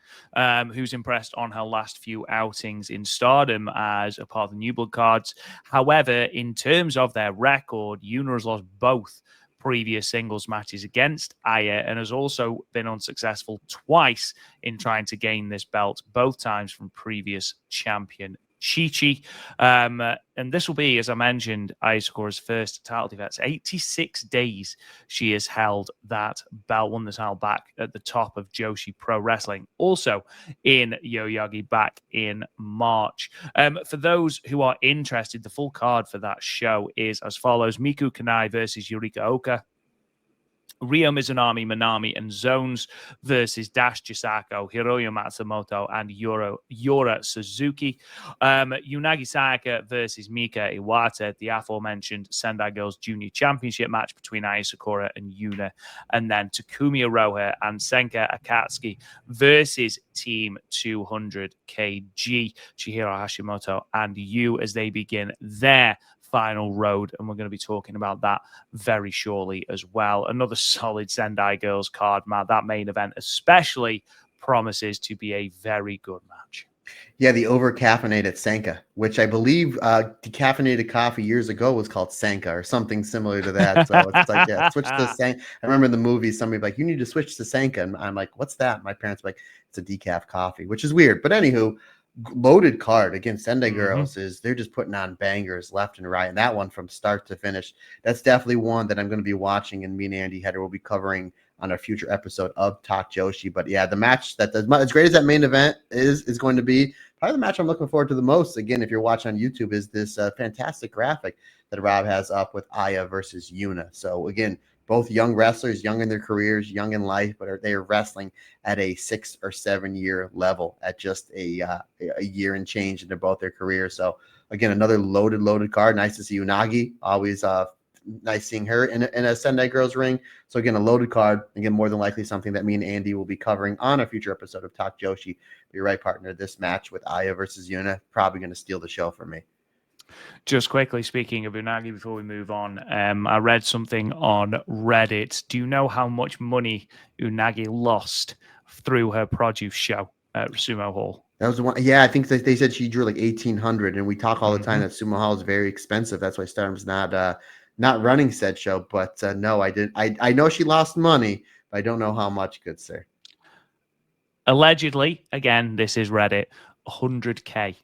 Speaker 1: who's impressed on her last few outings in Stardom as a part of the New Blood cards. However, in terms of their record, Yuna has lost both previous singles matches against Aya and has also been unsuccessful twice in trying to gain this belt, both times from previous champion Chi-Chi. And this will be, as I mentioned, Aya Sakura's first title defense. 86 days she has held that belt, won the title back at the top of Joshi Pro Wrestling, also in Yoyagi back in March. For those who are interested, the full card for that show is as follows: Miku Kanai versus Yurika Oka, Ryo Mizunami, Manami, and Zones versus Dash Chisako, Hiroyo Matsumoto, and Yura Suzuki. Unagi Sayaka versus Mika Iwata, the aforementioned Sendai Girls Junior Championship match between Aya Sakura and Yuna. And then Takumi Aroha and Senka Akatsuki versus Team 200 kg, Chihiro Hashimoto and Yu, as they begin their final road, and we're going to be talking about that very shortly as well. Another solid Sendai Girls card, Matt. That main event especially promises to be a very good match.
Speaker 3: Yeah, the over-caffeinated Sanka, which I believe decaffeinated coffee years ago was called Sanka or something similar to that. So it's like, yeah, switch to Sanka. I remember in the movie, somebody like, you need to switch to Sanka. And I'm like, what's that? My parents were like, it's a decaf coffee, which is weird. But anywho, loaded card against Sendai Girls is they're just putting on bangers left and right, and that one from start to finish, that's definitely one that I'm going to be watching, and me and Andy Header will be covering on a future episode of Talk Joshi. But yeah, the match that as great as that main event is going to be, probably the match I'm looking forward to the most, again, if you're watching on YouTube, is this fantastic graphic that Rob has up with Aya versus Yuna. So again, both young wrestlers, young in their careers, young in life, but they are wrestling at a 6 or 7 year level at just a year and change into both their careers. So again, another loaded card. Nice to see Unagi. Always nice seeing her in a Sendai Girls ring. So again, a loaded card. Again, more than likely something that me and Andy will be covering on a future episode of Talk Joshi. Be right, partner. This match with Aya versus Yuna, probably going to steal the show for me.
Speaker 1: Just quickly, speaking of Unagi, before we move on, I read something on Reddit. Do you know how much money Unagi lost through her produce show at Sumo Hall?
Speaker 3: That was the one. Yeah, I think they said she drew like 1,800, and we talk all the time that Sumo Hall is very expensive. That's why Stardom's not running said show. But no, I didn't. I know she lost money, but I don't know how much, good sir.
Speaker 1: Allegedly, again, this is Reddit, 100K.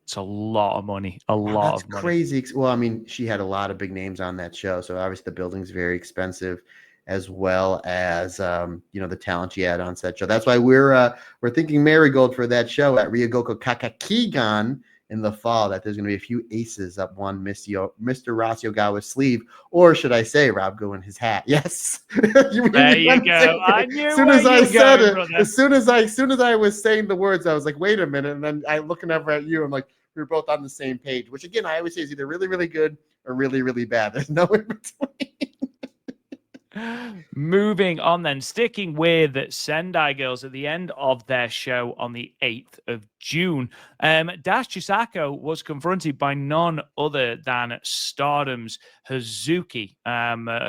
Speaker 1: It's a lot of money. That's
Speaker 3: crazy. Well, I mean, she had a lot of big names on that show, so obviously the building's very expensive. as well as the talent she had on set show. That's why we're thinking Marigold for that show at Ryugoku Kakakigan in the fall, that there's going to be a few aces up one Mr. Ratsuogawa's sleeve, or should I say, Rob go in his hat? Yes,
Speaker 1: there you go. I knew
Speaker 3: as soon as I said it,
Speaker 1: brother.
Speaker 3: as soon as I was saying the words, I was like, wait a minute, and then I looking over at you, I'm like, we were both on the same page. Which again, I always say is either really, really good or really, really bad. There's no in between.
Speaker 1: Moving on then, sticking with Sendai Girls at the end of their show on the 8th of June, Dash Chisako was confronted by none other than Stardom's Hazuki,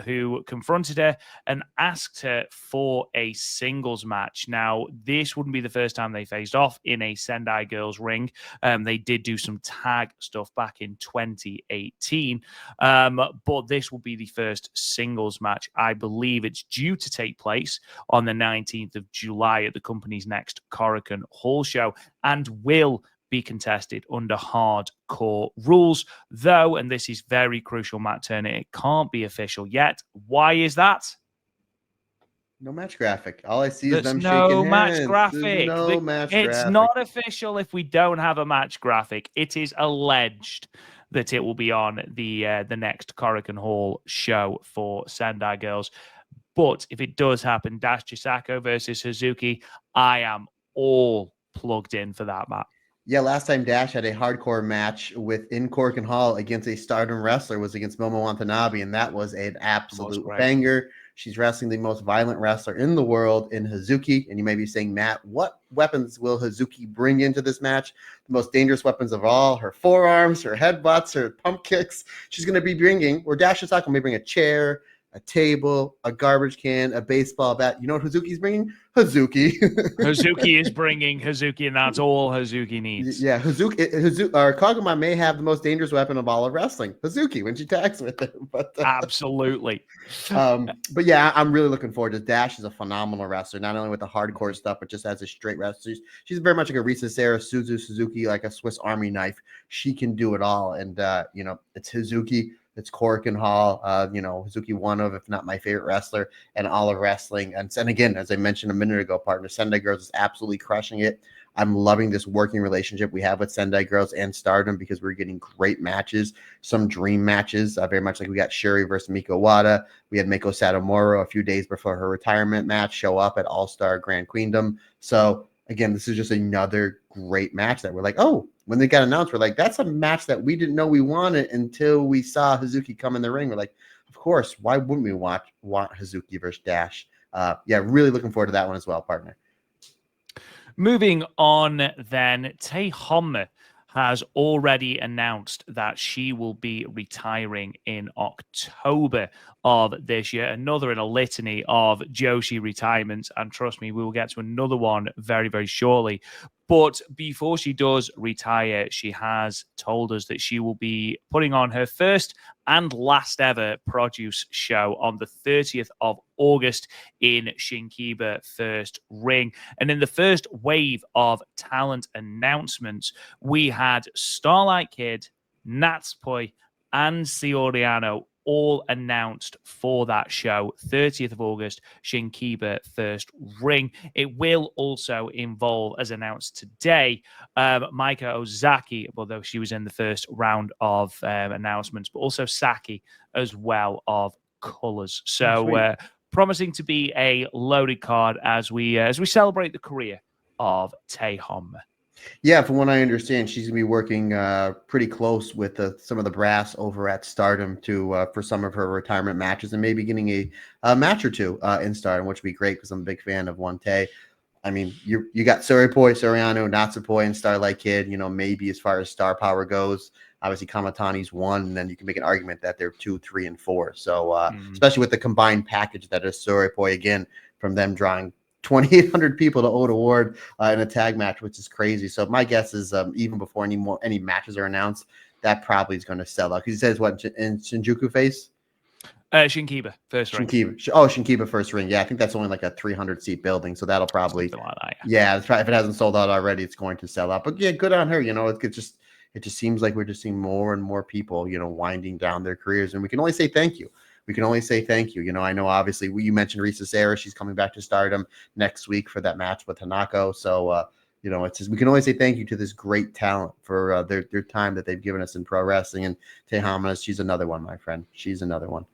Speaker 1: who confronted her and asked her for a singles match. Now, this wouldn't be the first time they faced off in a Sendai Girls ring. They did do some tag stuff back in 2018, but this will be the first singles match. I believe it's due to take place on the 19th of July at the company's next Korakuen Hall show, and will be contested under hardcore rules, though, and this is very crucial, Matt Turner, it can't be official yet. Why is that?
Speaker 3: No match graphic. All I see is them
Speaker 1: no
Speaker 3: shaking
Speaker 1: match
Speaker 3: hands.
Speaker 1: graphic.
Speaker 3: No match
Speaker 1: it's
Speaker 3: graphic.
Speaker 1: Not official if we don't have a match graphic. It is alleged that it will be on the next Korakuen Hall show for Sendai Girls. But if it does happen, Dash Chisako versus Hazuki, I am all plugged in for that, Matt.
Speaker 3: Yeah, last time Dash had a hardcore match in Korakuen Hall against a Stardom wrestler was against Momo Watanabe, and that was an absolute banger. She's wrestling the most violent wrestler in the world in Hazuki. And you may be saying, Matt, what weapons will Hazuki bring into this match? The most dangerous weapons of all, her forearms, her headbutts, her pump kicks. She's going to be bringing, or Dash Chisako may bring a chair, a table, a garbage can, a baseball bat. You know what Hazuki's bringing? Hazuki.
Speaker 1: Hazuki is bringing Hazuki, and that's all Hazuki needs.
Speaker 3: Yeah, Kaguma may have the most dangerous weapon of all of wrestling, Hazuki, when she tags with it. But
Speaker 1: absolutely.
Speaker 3: But yeah, I'm really looking forward to Dash. Is a phenomenal wrestler, not only with the hardcore stuff, but just as a straight wrestler. She's very much like a Risa Sera, Suzuki, like a Swiss Army knife. She can do it all, and it's Hazuki. It's Korakuen Hall, Hazuki, one of, if not my favorite wrestler in all of wrestling. And again, as I mentioned a minute ago, partner, Sendai Girls is absolutely crushing it. I'm loving this working relationship we have with Sendai Girls and Stardom, because we're getting great matches, some dream matches, very much like we got Syuri versus Miko Wada. We had Meiko Satomura a few days before her retirement match show up at All-Star Grand Queendom. So again, this is just another great match that we're like, oh, when they got announced, we're like, that's a match that we didn't know we wanted until we saw Hazuki come in the ring. We're like, of course, why wouldn't we want Hazuki versus Dash? Really looking forward to that one as well, partner.
Speaker 1: Moving on then, Tae Honma has already announced that she will be retiring in October of this year. Another in a litany of Joshi retirements. And trust me, we will get to another one very, very shortly. But before she does retire, she has told us that she will be putting on her first and last ever produce show on the 30th of August in Shinkiba First Ring. And in the first wave of talent announcements, we had Starlight Kid, Natsupoi, and Syuri all announced for that show, 30th of August, Shinkiba First Ring. It will also involve, as announced today, Maika Ozaki, although she was in the first round of announcements, but also Saki as well of Colors. So promising to be a loaded card as we celebrate the career of Tae Honma.
Speaker 3: Yeah, from what I understand, she's going to be working pretty close with some of the brass over at Stardom for some of her retirement matches, and maybe getting a match or two in Stardom, which would be great because I'm a big fan of Tae. I mean, you got Soriano, Natsupoi, and Starlight Kid, maybe as far as star power goes. Obviously, Kamatani's 1, and then you can make an argument that they're 2, 3, and 4. So, especially with the combined package that is Soriano, again, from them drawing 2,800 people to Old Award in a tag match, which is crazy. So my guess is even before any matches are announced, that probably is going to sell out. Because he says what in Shinjuku face?
Speaker 1: Shinkiba First Ring.
Speaker 3: Shinkiba First Ring. Yeah, I think that's only like a 300-seat building, so that'll probably
Speaker 1: something like that,
Speaker 3: yeah. If it hasn't sold out already, it's going to sell out. But yeah, good on her. It just seems like we're just seeing more and more people, winding down their careers, and we can only say thank you. we can only say thank you. I know obviously you mentioned Mei Seira. She's coming back to Stardom next week for that match with Hanako. So, it's just, we can only say thank you to this great talent for their time that they've given us in pro wrestling. And Tehamanas, she's another one, my friend. She's another one.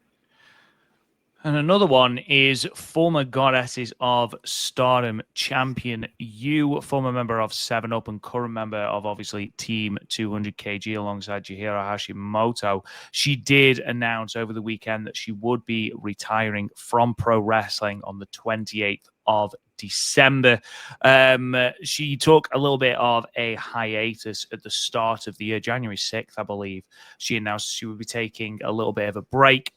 Speaker 1: And another one is former Goddesses of Stardom champion Yu, former member of 7-Up and current member of, obviously, Team 200 kg alongside Chihiro Hashimoto. She did announce over the weekend that she would be retiring from pro wrestling on the 28th of December. She took a little bit of a hiatus at the start of the year, January 6th, I believe. She announced she would be taking a little bit of a break.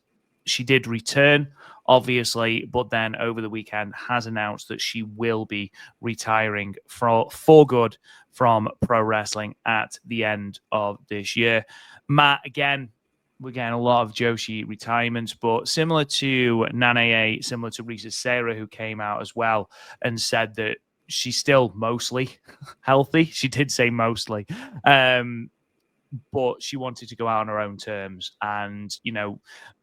Speaker 1: She did return, obviously, but then over the weekend has announced that she will be retiring for good from pro wrestling at the end of this year. Matt, again, we're getting a lot of Joshi retirements, but similar to Nanae, similar to Mei Seira, who came out as well and said that she's still mostly healthy. She did say mostly. But she wanted to go out on her own terms. And,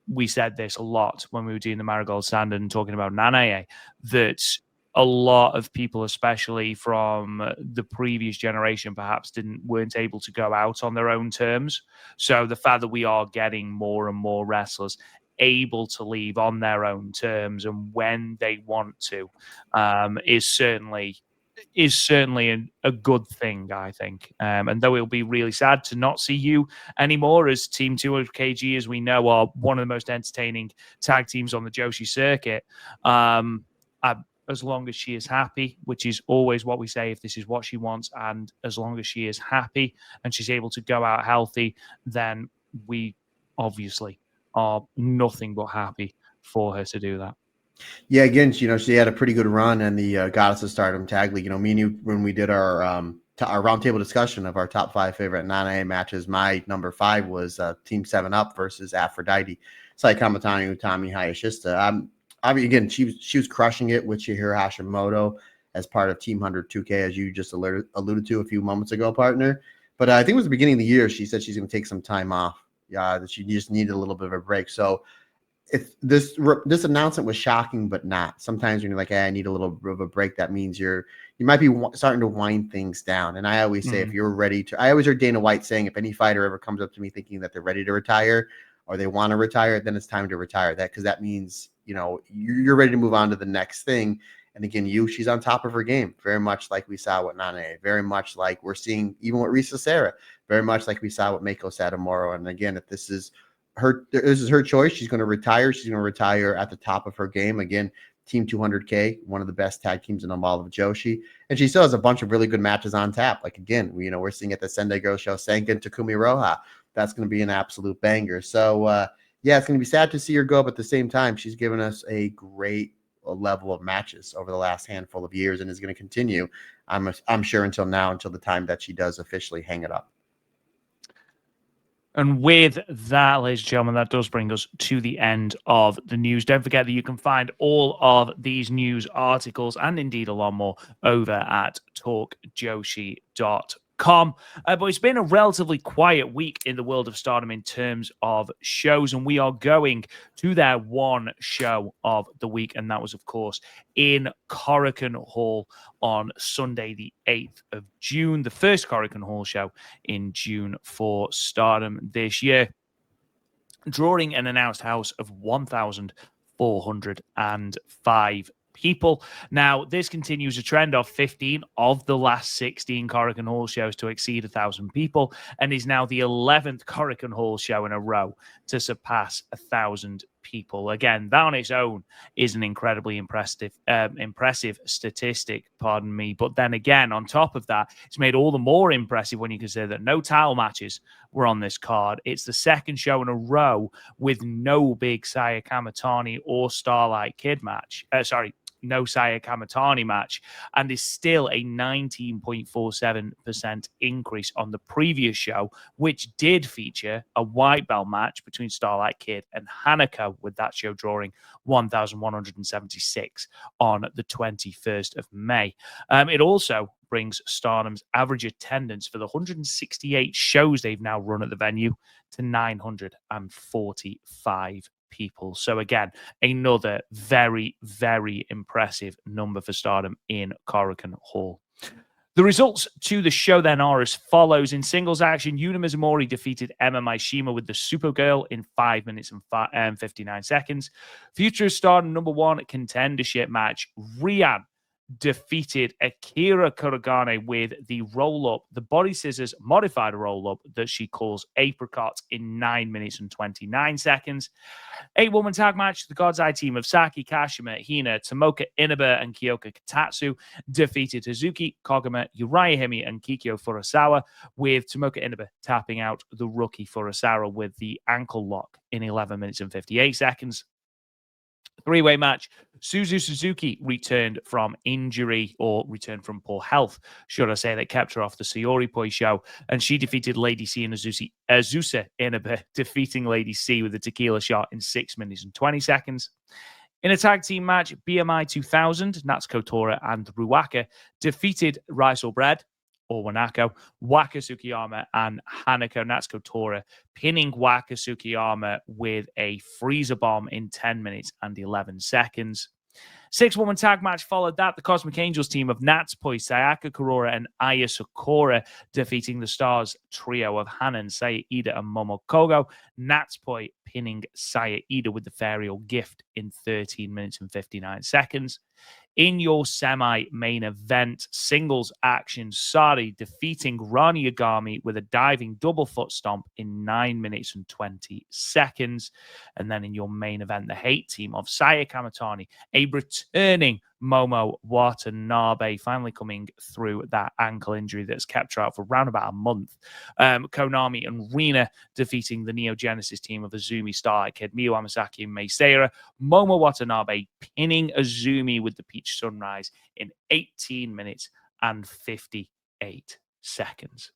Speaker 1: we said this a lot when we were doing the Marigold Standard and talking about Nanae, that a lot of people, especially from the previous generation, perhaps weren't able to go out on their own terms. So the fact that we are getting more and more wrestlers able to leave on their own terms and when they want to is certainly a good thing, I think. And though it'll be really sad to not see you anymore, as Team 200 kg, as we know, are one of the most entertaining tag teams on the Joshi circuit, as long as she is happy, which is always what we say if this is what she wants, and as long as she is happy and she's able to go out healthy, then we obviously are nothing but happy for her to do that.
Speaker 3: Yeah, again, she had a pretty good run in the Goddess of Stardom Tag League. Me and you, when we did our roundtable discussion of our top 5 favorite Nanae matches, my number 5 was Team 7-Up versus Aphrodite, Saikamatani Utami Hayashishita. Again, she was crushing it with Chihiro Hashimoto as part of Team 100 2K, as you just alluded to a few moments ago, partner. But I think it was the beginning of the year, she said she's going to take some time off. That she just needed a little bit of a break. So if this announcement was shocking, but not. Sometimes when you're like, hey, I need a little bit of a break, that means you might be starting to wind things down. And I always say, if you're ready to, I always heard Dana White saying, if any fighter ever comes up to me thinking that they're ready to retire or they want to retire, then it's time to retire. Because that means, you're ready to move on to the next thing. And again, she's on top of her game, very much like we saw with Nanae, very much like we're seeing even with Mei Seira, very much like we saw with Meiko Satomura. And again, if this is her choice, she's going to retire. She's going to retire at the top of her game. Again, Team 200K, one of the best tag teams in all of Joshi. And she still has a bunch of really good matches on tap. Like, again, we're seeing at the Sendai Girls show, Senka and Takumi Roha. That's going to be an absolute banger. So, it's going to be sad to see her go, but at the same time, she's given us a great level of matches over the last handful of years and is going to continue, I'm sure, until the time that she does officially hang it up.
Speaker 1: And with that, ladies and gentlemen, that does bring us to the end of the news. Don't forget that you can find all of these news articles and indeed a lot more over at talkjoshi.com. But it's been a relatively quiet week in the world of Stardom in terms of shows, and we are going to their one show of the week, and that was, of course, in Korakuen Hall on Sunday, the 8th of June, the first Korakuen Hall show in June for Stardom this year, drawing an announced house of 1,405 people. Now, this continues a trend of 15 of the last 16 Korakuen Hall shows to exceed 1,000 people, and is now the 11th Korakuen Hall show in a row to surpass 1,000 people. Again, that on its own is an incredibly impressive statistic, pardon me. But then again, on top of that, it's made all the more impressive when you consider that no title matches were on this card. It's the second show in a row with no big Saya Kamatani or Starlight Kid match. No Saya Kamatani match, and is still a 19.47% increase on the previous show, which did feature a white belt match between Starlight Kid and Hanako, with that show drawing 1,176 on the 21st of May. It also brings Stardom's average attendance for the 168 shows they've now run at the venue to 945 people. So again, another very, very impressive number for Stardom in Korakuen Hall. The results to the show then are as follows. In singles action, Yuna Mizumori defeated Emma Maishima with the Supergirl in 5 minutes and 59 seconds. Future Stardom #1 contendership match, Rian defeated Akira Kurogane with the roll-up, the body scissors modified roll-up that she calls Apricot in 9 minutes and 29 seconds. 8-woman tag match, the God's Eye team of Saki, Kashima, Hina, Tomoka Inaba, and Kyoka Katatsu defeated Hazuki, Koguma, Uriah Hime, and Kikyo Furusawa, with Tomoka Inaba tapping out the rookie Furusawa with the ankle lock in 11 minutes and 58 seconds. 3-way match, Suzu Suzuki returned from injury, or returned from poor health, should I say, that kept her off the Syuri Poi show, and she defeated Lady C and Azusa Inaba, defeating Lady C with a tequila shot in 6 minutes and 20 seconds. In a tag team match, BMI 2000, Natsuko Tora and Ruaka defeated Rice or Bread, or Wanako, Waka Tsukiyama, and Hanako Natsuko Tora, pinning Waka Tsukiyama with a freezer bomb in 10 minutes and 11 seconds. 6-woman tag match followed that. The Cosmic Angels team of Natsupoi, Sayaka Kurora, and Aya Sakura defeating the Stars trio of Hanan, Saya Ida, and Momo Kogo. Natsupoi pinning Saya Ida with the Ferial Gift in 13 minutes and 59 seconds. In your semi-main event, singles action, Sareee defeating Rani Yagami with a diving double foot stomp in 9 minutes and 20 seconds. And then in your main event, the Hate team of Saya Kamatani, a returning Momo Watanabe, finally coming through that ankle injury that's kept her out for around about a month. Konami and Rina defeating the Neo Genesis team of Azumi, Starlight Kid, Miyu Amasaki, and Mei Seira. Momo Watanabe pinning Azumi with the Peach Sunrise in 18 minutes and 58 seconds.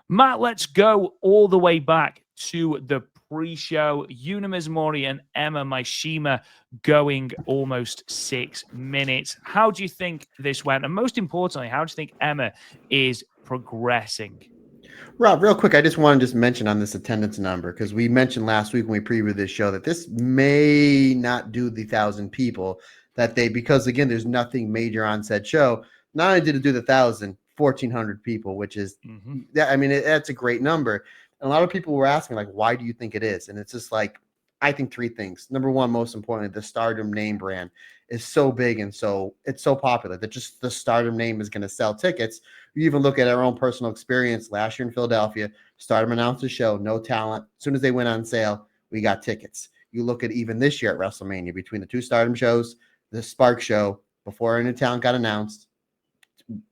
Speaker 1: Matt, let's go all the way back to the pre-show. Yuna Mizumori and Emma Maishima going almost 6 minutes. How do you think this went? And most importantly, how do you think Emma is progressing?
Speaker 3: Rob, real quick, I just want to mention on this attendance number, because we mentioned last week when we previewed this show that this may not do the 1,000 people because again, there's nothing major on said show. Not only did it do the 1,000, 1,400 people, which is, that's a great number. And a lot of people were asking, like, why do you think it is? And it's just like, I think 3 things. Number one, most importantly, the Stardom name brand is so big and it's so popular that just the Stardom name is going to sell tickets. You even look at our own personal experience last year in Philadelphia. Stardom announced a show, no talent. As soon as they went on sale, we got tickets. You look at even this year at WrestleMania, between the 2 Stardom shows, the Spark show, before any talent got announced,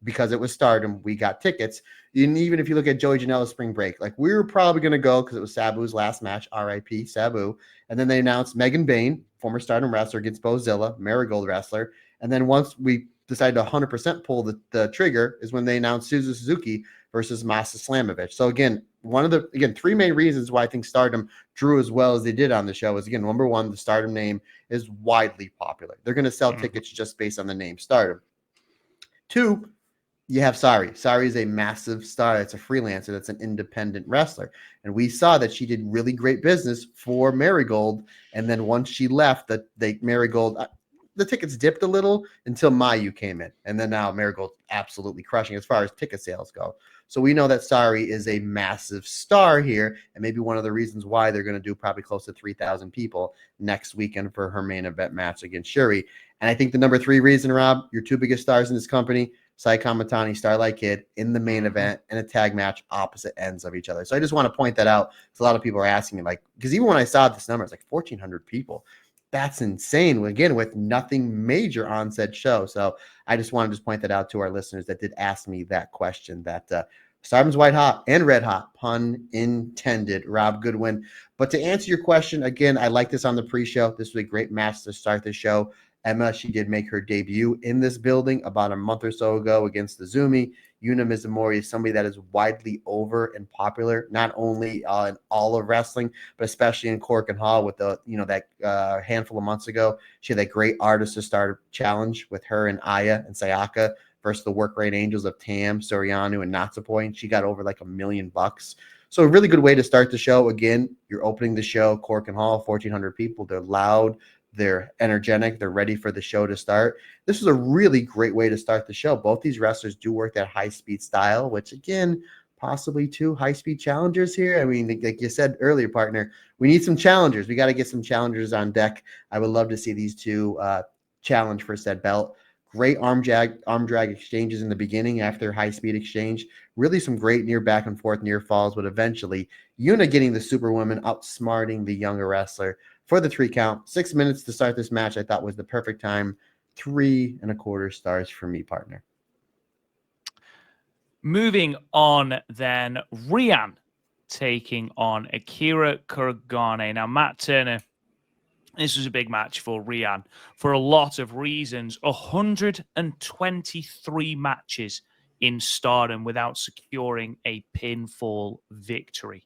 Speaker 3: because it was Stardom, we got tickets. And even if you look at Joey Janela's Spring Break, like, we were probably going to go because it was Sabu's last match, RIP Sabu. And then they announced Megan Bain, former Stardom wrestler, against Bozilla, Marigold wrestler. And then once we decided to 100% pull the trigger is when they announced Suzu Suzuki versus Masa Slamovich. So again, 3 main reasons why I think Stardom drew as well as they did on the show is, again, number one, the Stardom name is widely popular. They're going to sell tickets just based on the name Stardom. 2, you have Sareee. Sareee is a massive star. It's a freelancer. That's an independent wrestler. And we saw that she did really great business for Marigold. And then once she left, Marigold, the tickets dipped a little until Mayu came in. And then now Marigold absolutely crushing as far as ticket sales go. So we know that Sareee is a massive star here, and maybe one of the reasons why they're going to do probably close to 3,000 people next weekend for her main event match against Syuri. And I think the number 3 reason, Rob, your 2 biggest stars in this company, Sai Kamatani, Starlight Kid, in the main event in a tag match opposite ends of each other. So I just want to point that out. A lot of people are asking me, like, because even when I saw this number, it's like 1,400 people. That's insane. Again, with nothing major on said show. So I just want to point that out to our listeners that did ask me that question, that Stardom's white hot and red hot, pun intended, Rob Goodwin. But to answer your question, again, I like this on the pre-show. This was a great match to start the show. Emma, she did make her debut in this building about a month or so ago against the Zumi. Yuna Mizumori is somebody that is widely over and popular, not only in all of wrestling, but especially in Korakuen Hall with that handful of months ago. She had that great Artist to Start challenge with her and Aya and Sayaka versus the work rate angels of Tam, Soriano, and Natsupoi, and she got over like $1 million. So a really good way to start the show. Again, you're opening the show, Korakuen Hall, 1,400 people. They're loud, they're energetic, they're ready for the show to start. This is a really great way to start the show. Both these wrestlers do work that high-speed style, which again, possibly 2 high-speed challengers here. I mean, like you said earlier, partner, we need some challengers. We got to get some challengers on deck. I would love to see these 2 challenge for said belt. Great arm drag exchanges in the beginning after high-speed exchange. Really some great near back and forth near falls, but eventually Yuna getting the Superwoman, outsmarting the younger wrestler for the 3 count. 6 minutes to start this match I thought was the perfect time. 3.25 stars for me, partner.
Speaker 1: Moving on then, Rian taking on Akira Kuragane. Now, Matt Turner, this was a big match for Rian for a lot of reasons. 123 matches in Stardom without securing a pinfall victory,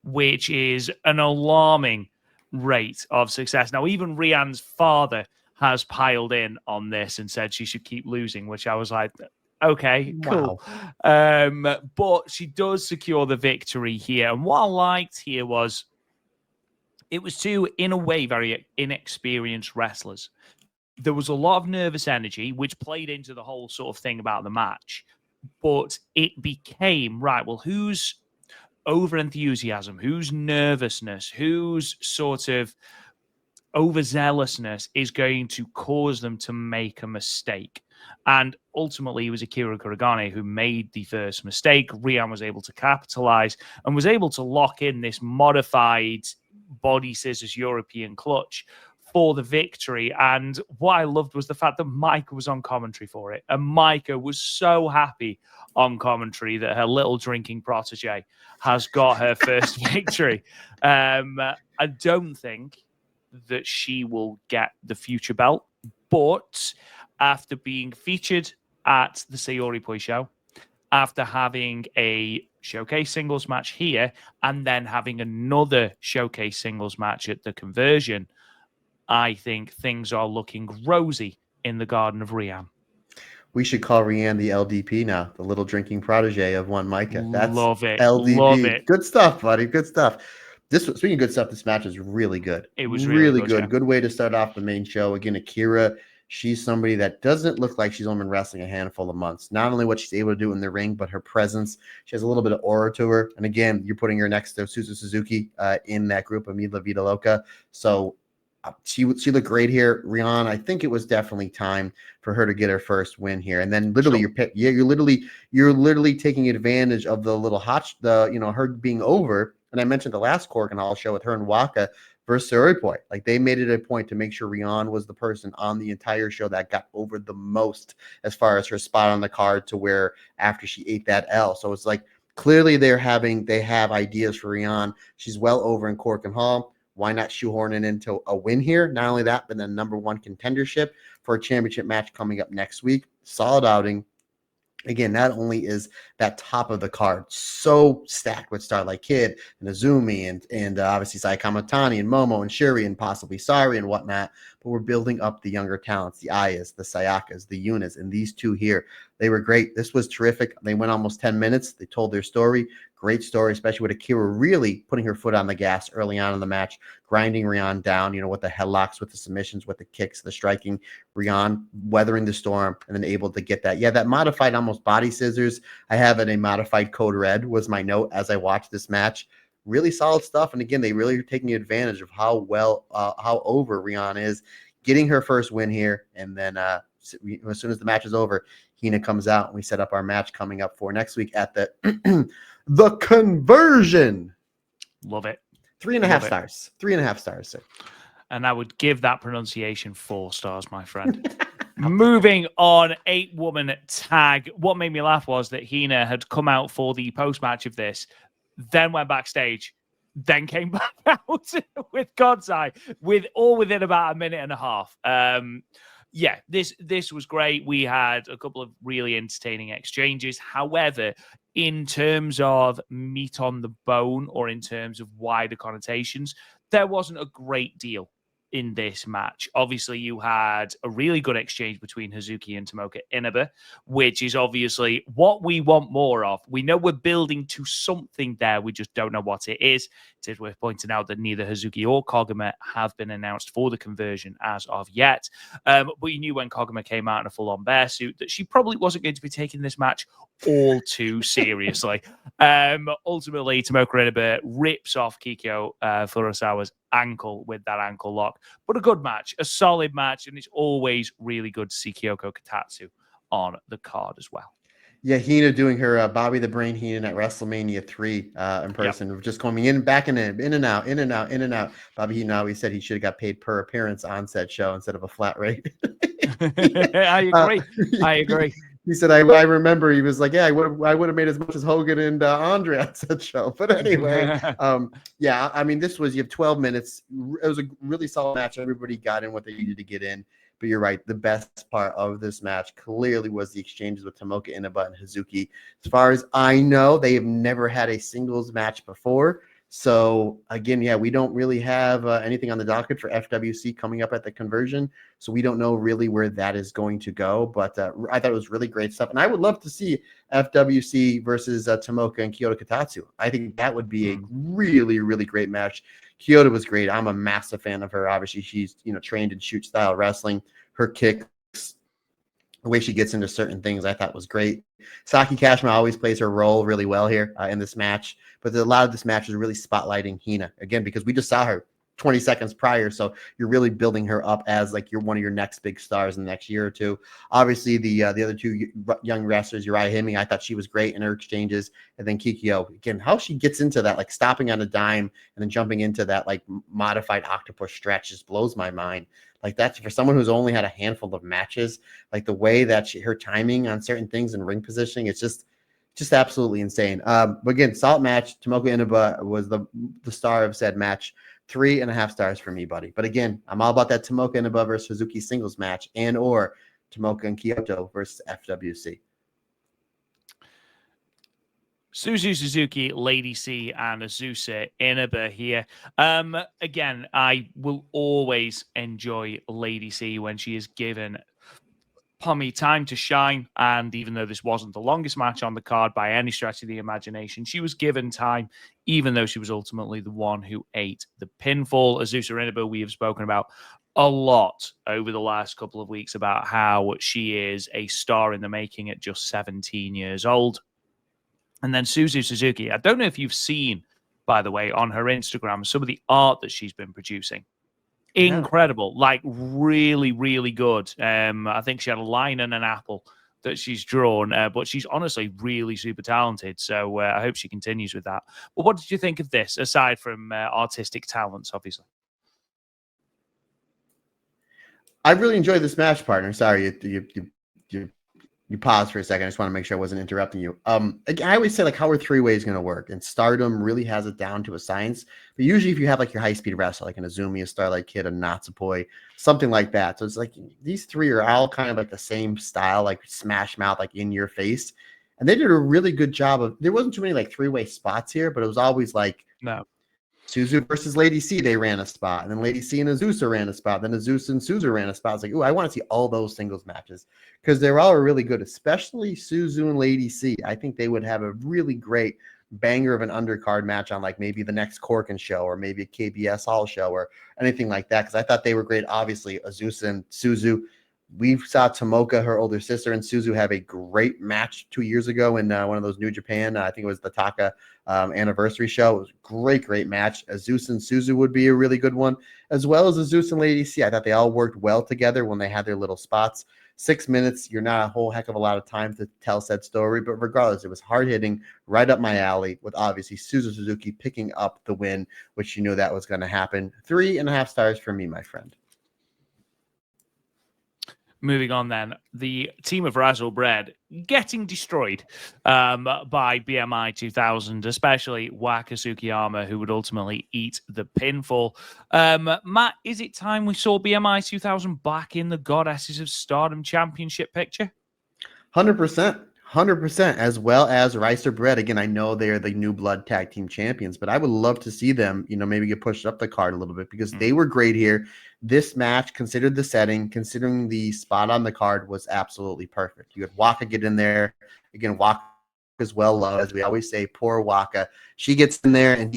Speaker 1: which is an alarming rate of success. Now, even Rian's father has piled in on this and said she should keep losing, which I was like, okay, cool. Wow. But she does secure the victory here. And what I liked here was it was 2, in a way, very inexperienced wrestlers. There was a lot of nervous energy, which played into the whole sort of thing about the match. But it became, right, well, who's over-enthusiasm, whose nervousness, whose sort of overzealousness is going to cause them to make a mistake. And ultimately, it was Akira Kuragane who made the first mistake. Rian was able to capitalize and was able to lock in this modified body scissors European clutch for the victory. And what I loved was the fact that Micah was on commentary for it. And Micah was so happy on commentary that her little drinking protege has got her first victory. I don't think that she will get the future belt, but after being featured at the Syuri show, after having a showcase singles match here, and then having another showcase singles match at the Conversion, I think things are looking rosy in the Garden of Rian.
Speaker 3: We should call Rian the LDP now, the little drinking protege of one Micah. That's
Speaker 1: love it.
Speaker 3: LDP.
Speaker 1: Love it.
Speaker 3: Good stuff, buddy. Good stuff. Speaking of good stuff, this match was really good.
Speaker 1: It was really good.
Speaker 3: Yeah. Good way to start off the main show. Again, Akira, she's somebody that doesn't look like she's only been wrestling a handful of months. Not only what she's able to do in the ring, but her presence. She has a little bit of aura to her. And again, you're putting her next to Suzu Suzuki in that group of La Vida Loca. So she looked great here. Rian, I think it was definitely time for her to get her first win here. And then literally you're literally taking advantage of the little her being over. And I mentioned the last Korakuen Hall show with her and Waka versus Syuri. Like, they made it a point to make sure Rian was the person on the entire show that got over the most as far as her spot on the card, to where after she ate that L. So it's like, clearly they have ideas for Rian. She's well over in Korakuen Hall. Why not shoehorn it into a win here? Not only that, but then number 1 contendership for a championship match coming up next week. Solid outing. Again, not only is that top of the card so stacked with Starlight Kid and Azumi and obviously Sai Kamatani and Momo and Syuri and possibly Sareee and whatnot, but we're building up the younger talents, the Ayas, the Sayakas, the Yunas, and these 2 here. They were great. This was terrific. They went almost 10 minutes. They told their story. Great story, especially with Akira really putting her foot on the gas early on in the match, grinding Rian down, with the headlocks, with the submissions, with the kicks, the striking. Rian weathering the storm and then able to get that. Yeah, that modified almost body scissors. I have it a modified code red was my note as I watched this match. Really solid stuff. And again, they really are taking advantage of how over Rian is, getting her first win here. And then as soon as the match is over, Hina comes out and we set up our match coming up for next week at the the Conversion.
Speaker 1: Love it.
Speaker 3: 3.5 stars. 3.5 stars, sir.
Speaker 1: And I would give that pronunciation 4 stars, my friend. Moving on, 8-woman tag. What made me laugh was that Hina had come out for the post-match of this, then went backstage, then came back out with God's Eye, within about a minute and a half. Yeah, this was great. We had a couple of really entertaining exchanges. However, in terms of meat on the bone, or in terms of wider connotations, there wasn't a great deal in this match. Obviously, you had a really good exchange between Hazuki and Tomoka Inaba, which is obviously what we want more of. We know we're building to something there. We just don't know what it is. It is worth pointing out that neither Hazuki or Koguma have been announced for the conversion as of yet. But you knew when Koguma came out in a full-on bear suit that she probably wasn't going to be taking this match all too seriously. Ultimately, Tomoka Inaba rips off Kikyo Furusawa's ankle with that ankle lock. But a good match, a solid match, and it's always really good to see Kyoko Katatsu on the card as well.
Speaker 3: Yeah, Hina doing her Bobby the Brain Heenan at WrestleMania 3 in person, of just coming in, back in and out, in and out, in and out. Bobby Heenan always said he should have got paid per appearance on said show instead of a flat rate.
Speaker 1: I agree. I agree.
Speaker 3: He said, I remember he was like, yeah, I would have made as much as Hogan and Andre on said show. But anyway, yeah, I mean, you have 12 minutes. It was a really solid match. Everybody got in what they needed to get in. But you're right. The best part of this match clearly was the exchanges with Tomoka Inaba and Hazuki. As far as I know, they have never had a singles match before. So again, yeah, we don't really have anything on the docket for FWC coming up at the conversion. So we don't know really where that is going to go. But I thought it was really great stuff. And I would love to see FWC versus Tomoka and Kyoto Katatsu. I think that would be a really, really great match. Kyoto was great. I'm a massive fan of her. Obviously, she's trained in shoot style wrestling. Her kicks, the way she gets into certain things, I thought was great. Saki Kashima always plays her role really well here in this match. But a lot of this match is really spotlighting Hina again because we just saw her 20 seconds prior. So you're really building her up as like you're one of your next big stars in the next year or two. Obviously, the other two young wrestlers, Uriah Hime, I thought she was great in her exchanges. And then Kikyo, again, how she gets into that, like stopping on a dime and then jumping into that like modified octopus stretch just blows my mind. Like that's for someone who's only had a handful of matches, like the way that her timing on certain things and ring positioning, it's just absolutely insane. But again, solid match. Tomoka Inaba was the star of said match. 3.5 stars for me, buddy. But again, I'm all about that Tomoka Inaba versus Suzuki singles match and or Tomoka and Kyoto versus FWC.
Speaker 1: Suzu Suzuki, Lady C, and Azusa Inaba here. Again, I will always enjoy Lady C when she is given time to shine. And even though this wasn't the longest match on the card by any stretch of the imagination, she was given time, even though she was ultimately the one who ate the pinfall. Azusa Inaba, we have spoken about a lot over the last couple of weeks about how she is a star in the making at just 17 years old. And then Suzu Suzuki, I don't know if you've seen, by the way, on her Instagram, some of the art that she's been producing. Incredible, like really, really good. I think she had a lion and an apple that she's drawn, but she's honestly really super talented. So I hope she continues with that. But what did you think of this, aside from artistic talents, obviously?
Speaker 3: I really enjoyed this match, partner. Sorry, you paused for a second. I just want to make sure I wasn't interrupting you. I always say like how are three-ways going to work, and Stardom really has it down to a science. But usually, if you have like your high-speed wrestler, like an Azumi, a Starlight Kid, a Natsupoi, something like that. So it's like these three are all kind of like the same style, like smash mouth, like in your face. And they did a really good job of. There wasn't too many like three-way spots here, but it was always like Suzu versus Lady C, they ran a spot. And then Lady C and Azusa ran a spot. Then Azusa and Suzu ran a spot. It's like, ooh, I want to see all those singles matches because they're all really good, especially Suzu and Lady C. I think they would have a really great banger of an undercard match on like maybe the next Korakuen show or maybe a KBS Hall show or anything like that because I thought they were great. Obviously, Azusa and Suzu. We saw Tomoka, her older sister, and Suzu have a great match 2 years ago in one of those New Japan. I think it was the Taka anniversary show. It was a great match. Azusa and Suzu would be a really good one, as well as Azusa and Lady C. I thought they all worked well together when they had their little spots. 6 minutes, you're not a whole heck of a lot of time to tell said story, but regardless, it was hard-hitting, right up my alley, with obviously Suzu Suzuki picking up the win, which you knew that was going to happen. 3.5 stars for me, my friend.
Speaker 1: Moving on then, the team of Razzle Bread getting destroyed by BMI 2000, especially Waka Tsukiyama, who would ultimately eat the pinfall. Matt, is it time we saw BMI 2000 back in the Goddesses of Stardom championship picture?
Speaker 3: 100%. 100%, as well as Rice or Bread. Again, I know they're the New Blood Tag Team Champions, but I would love to see them, maybe get pushed up the card a little bit because they were great here. This match, considered the setting, considering the spot on the card, was absolutely perfect. You had Waka get in there. Again, Waka is well loved, as we always say. Poor Waka. She gets in there and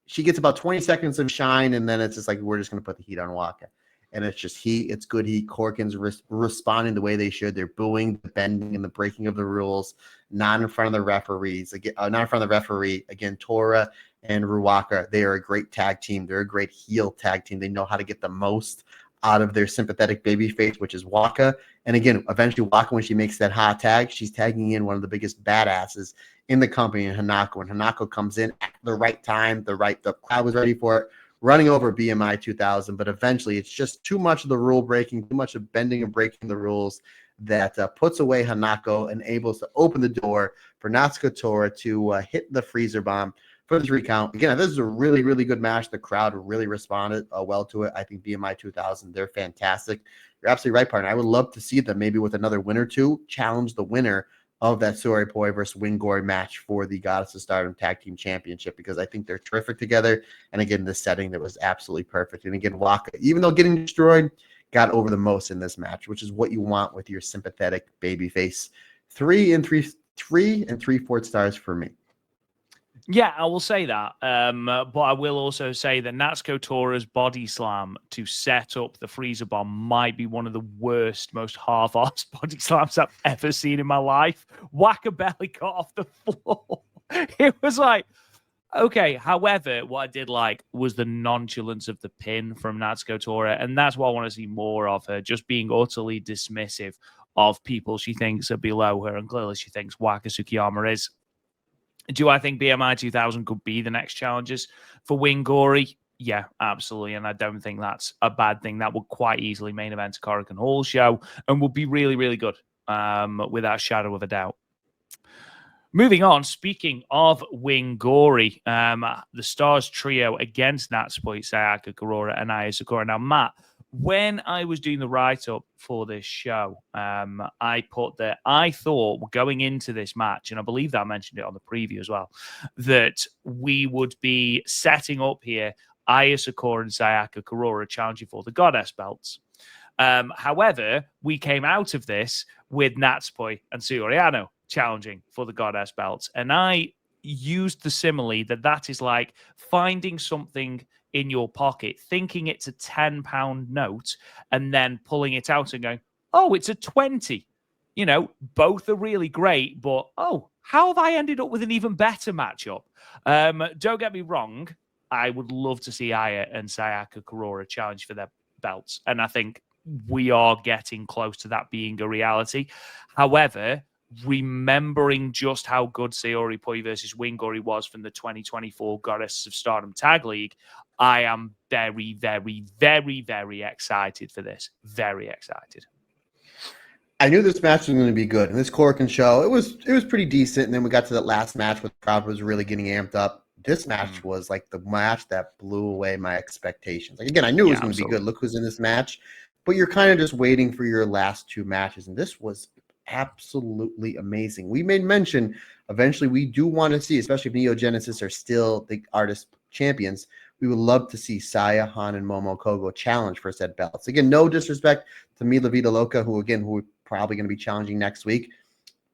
Speaker 3: she gets about 20 seconds of shine, and then it's just like, we're just going to put the heat on Waka. And it's just it's good heat. Korakuen's responding the way they should. They're booing, the bending, and the breaking of the rules, not in front of the referees. Again, not in front of the referee. Again, Tora and Ruaka, they are a great tag team. They're a great heel tag team. They know how to get the most out of their sympathetic babyface, which is Waka. And again, eventually Waka, when she makes that hot tag, she's tagging in one of the biggest badasses in the company, in Hanako. And Hanako comes in at the right time. The crowd was ready for it, running over BMI 2000, but eventually it's just too much of the rule breaking, too much of bending and breaking the rules that puts away Hanako and able to open the door for Natsuko Tora to hit the freezer bomb for the 3 count. Again, this is a really, really good match. The crowd really responded well to it. I think BMI 2000, they're fantastic. You're absolutely right, partner. I would love to see them maybe with another win or two challenge the winner of that Soripoi versus Wingori match for the Goddess of Stardom Tag Team Championship, because I think they're terrific together. And again, the setting that was absolutely perfect. And again, Waka, even though getting destroyed, got over the most in this match, which is what you want with your sympathetic babyface. 3 and 3/4 stars for me.
Speaker 1: Yeah, I will say that. But I will also say that Natsuko Tora's body slam to set up the freezer bomb might be one of the worst, most half-assed body slams I've ever seen in my life. Waka barely got off the floor. It was like, okay. However, what I did like was the nonchalance of the pin from Natsuko Tora, and that's what I want to see more of her, just being utterly dismissive of people she thinks are below her, and clearly she thinks Waka Tsukiyama is. Do I think BMI 2000 could be the next challengers for Wingori? Yeah, absolutely. And I don't think that's a bad thing. That would quite easily main event a Korakuen Hall show and would be really, really good, without a shadow of a doubt. Moving on, speaking of Wingori, the Stars trio against Natsupoi, Sayaka Kurora, and Aya Sakura. Now, Matt, when I was doing the write-up for this show, I put that I thought going into this match, and I believe that I mentioned it on the preview as well, that we would be setting up here Aya Sakura and Sayaka Kurora challenging for the Goddess belts. However, we came out of this with Natsupoi and Syuri challenging for the Goddess belts. And I used the simile that is like finding something in your pocket, thinking it's a £10 note, and then pulling it out and going, oh, it's a 20. Both are really great, but how have I ended up with an even better matchup? Don't get me wrong. I would love to see Aya and Sayaka Kurora challenge for their belts. And I think we are getting close to that being a reality. However, remembering just how good Soripoi versus Wingori was from the 2024 Goddesses of Stardom Tag League, I am very, very, very, very excited for this. Very excited.
Speaker 3: I knew this match was going to be good. And this Korakuen show, it was pretty decent. And then we got to that last match where the crowd was really getting amped up. This match was like the match that blew away my expectations. Like, again, I knew it was going to be good. Look who's in this match. But you're kind of just waiting for your last 2 matches. And this was absolutely amazing. We made mention, eventually we do want to see, especially if Neo Genesis are still the artist champions, we would love to see Saya, Han, and Momo Kogo challenge for said belts. Again, no disrespect to Mila Vida Loca, who we're probably going to be challenging next week.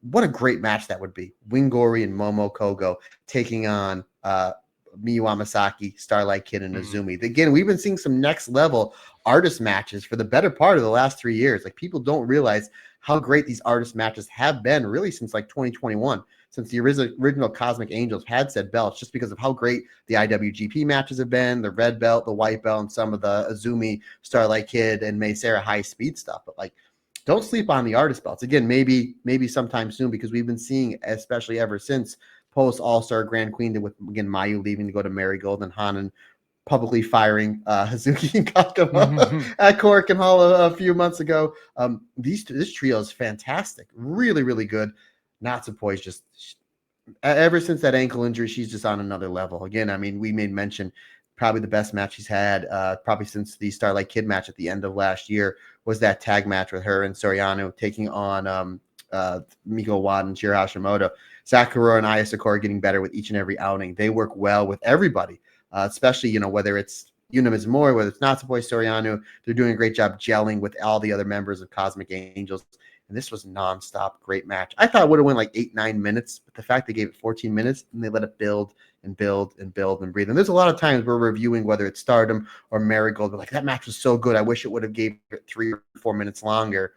Speaker 3: What a great match that would be. Wingori and Momo Kogo taking on Miyu Amasaki, Starlight Kid, and Azumi. Again, we've been seeing some next level artist matches for the better part of the last 3 years. Like, people don't realize how great these artist matches have been really since like 2021, since the original Cosmic Angels had said belts, just because of how great the IWGP matches have been, the red belt, the white belt, and some of the Azumi, Starlight Kid, and Mei Seira high speed stuff. But like, don't sleep on the artist belts. Again, maybe sometime soon, because we've been seeing, especially ever since post All-Star Grand Queen, with again Mayu leaving to go to Marigold and Hanan publicly firing Hazuki and Kakama at Korakuen Hall a few months ago. This trio is fantastic. Really, really good. Natsupoi is just, ever since that ankle injury, she's just on another level. Again, I mean, we made mention, probably the best match she's had, probably since the Starlight Kid match at the end of last year, was that tag match with her and Soriano taking on Miko Wada and Shiro Hashimoto. Sakura and Aya Sakura getting better with each and every outing. They work well with everybody, especially, whether it's Yuna Mizumori, whether it's Natsupoi, Soriano. They're doing a great job gelling with all the other members of Cosmic Angels. And this was nonstop, great match. I thought it would have went like 8-9 minutes, but the fact they gave it 14 minutes and they let it build and build and build and breathe. And there's a lot of times we're reviewing whether it's Stardom or Marigold. We're like, that match was so good. I wish it would have gave it 3 or 4 minutes longer.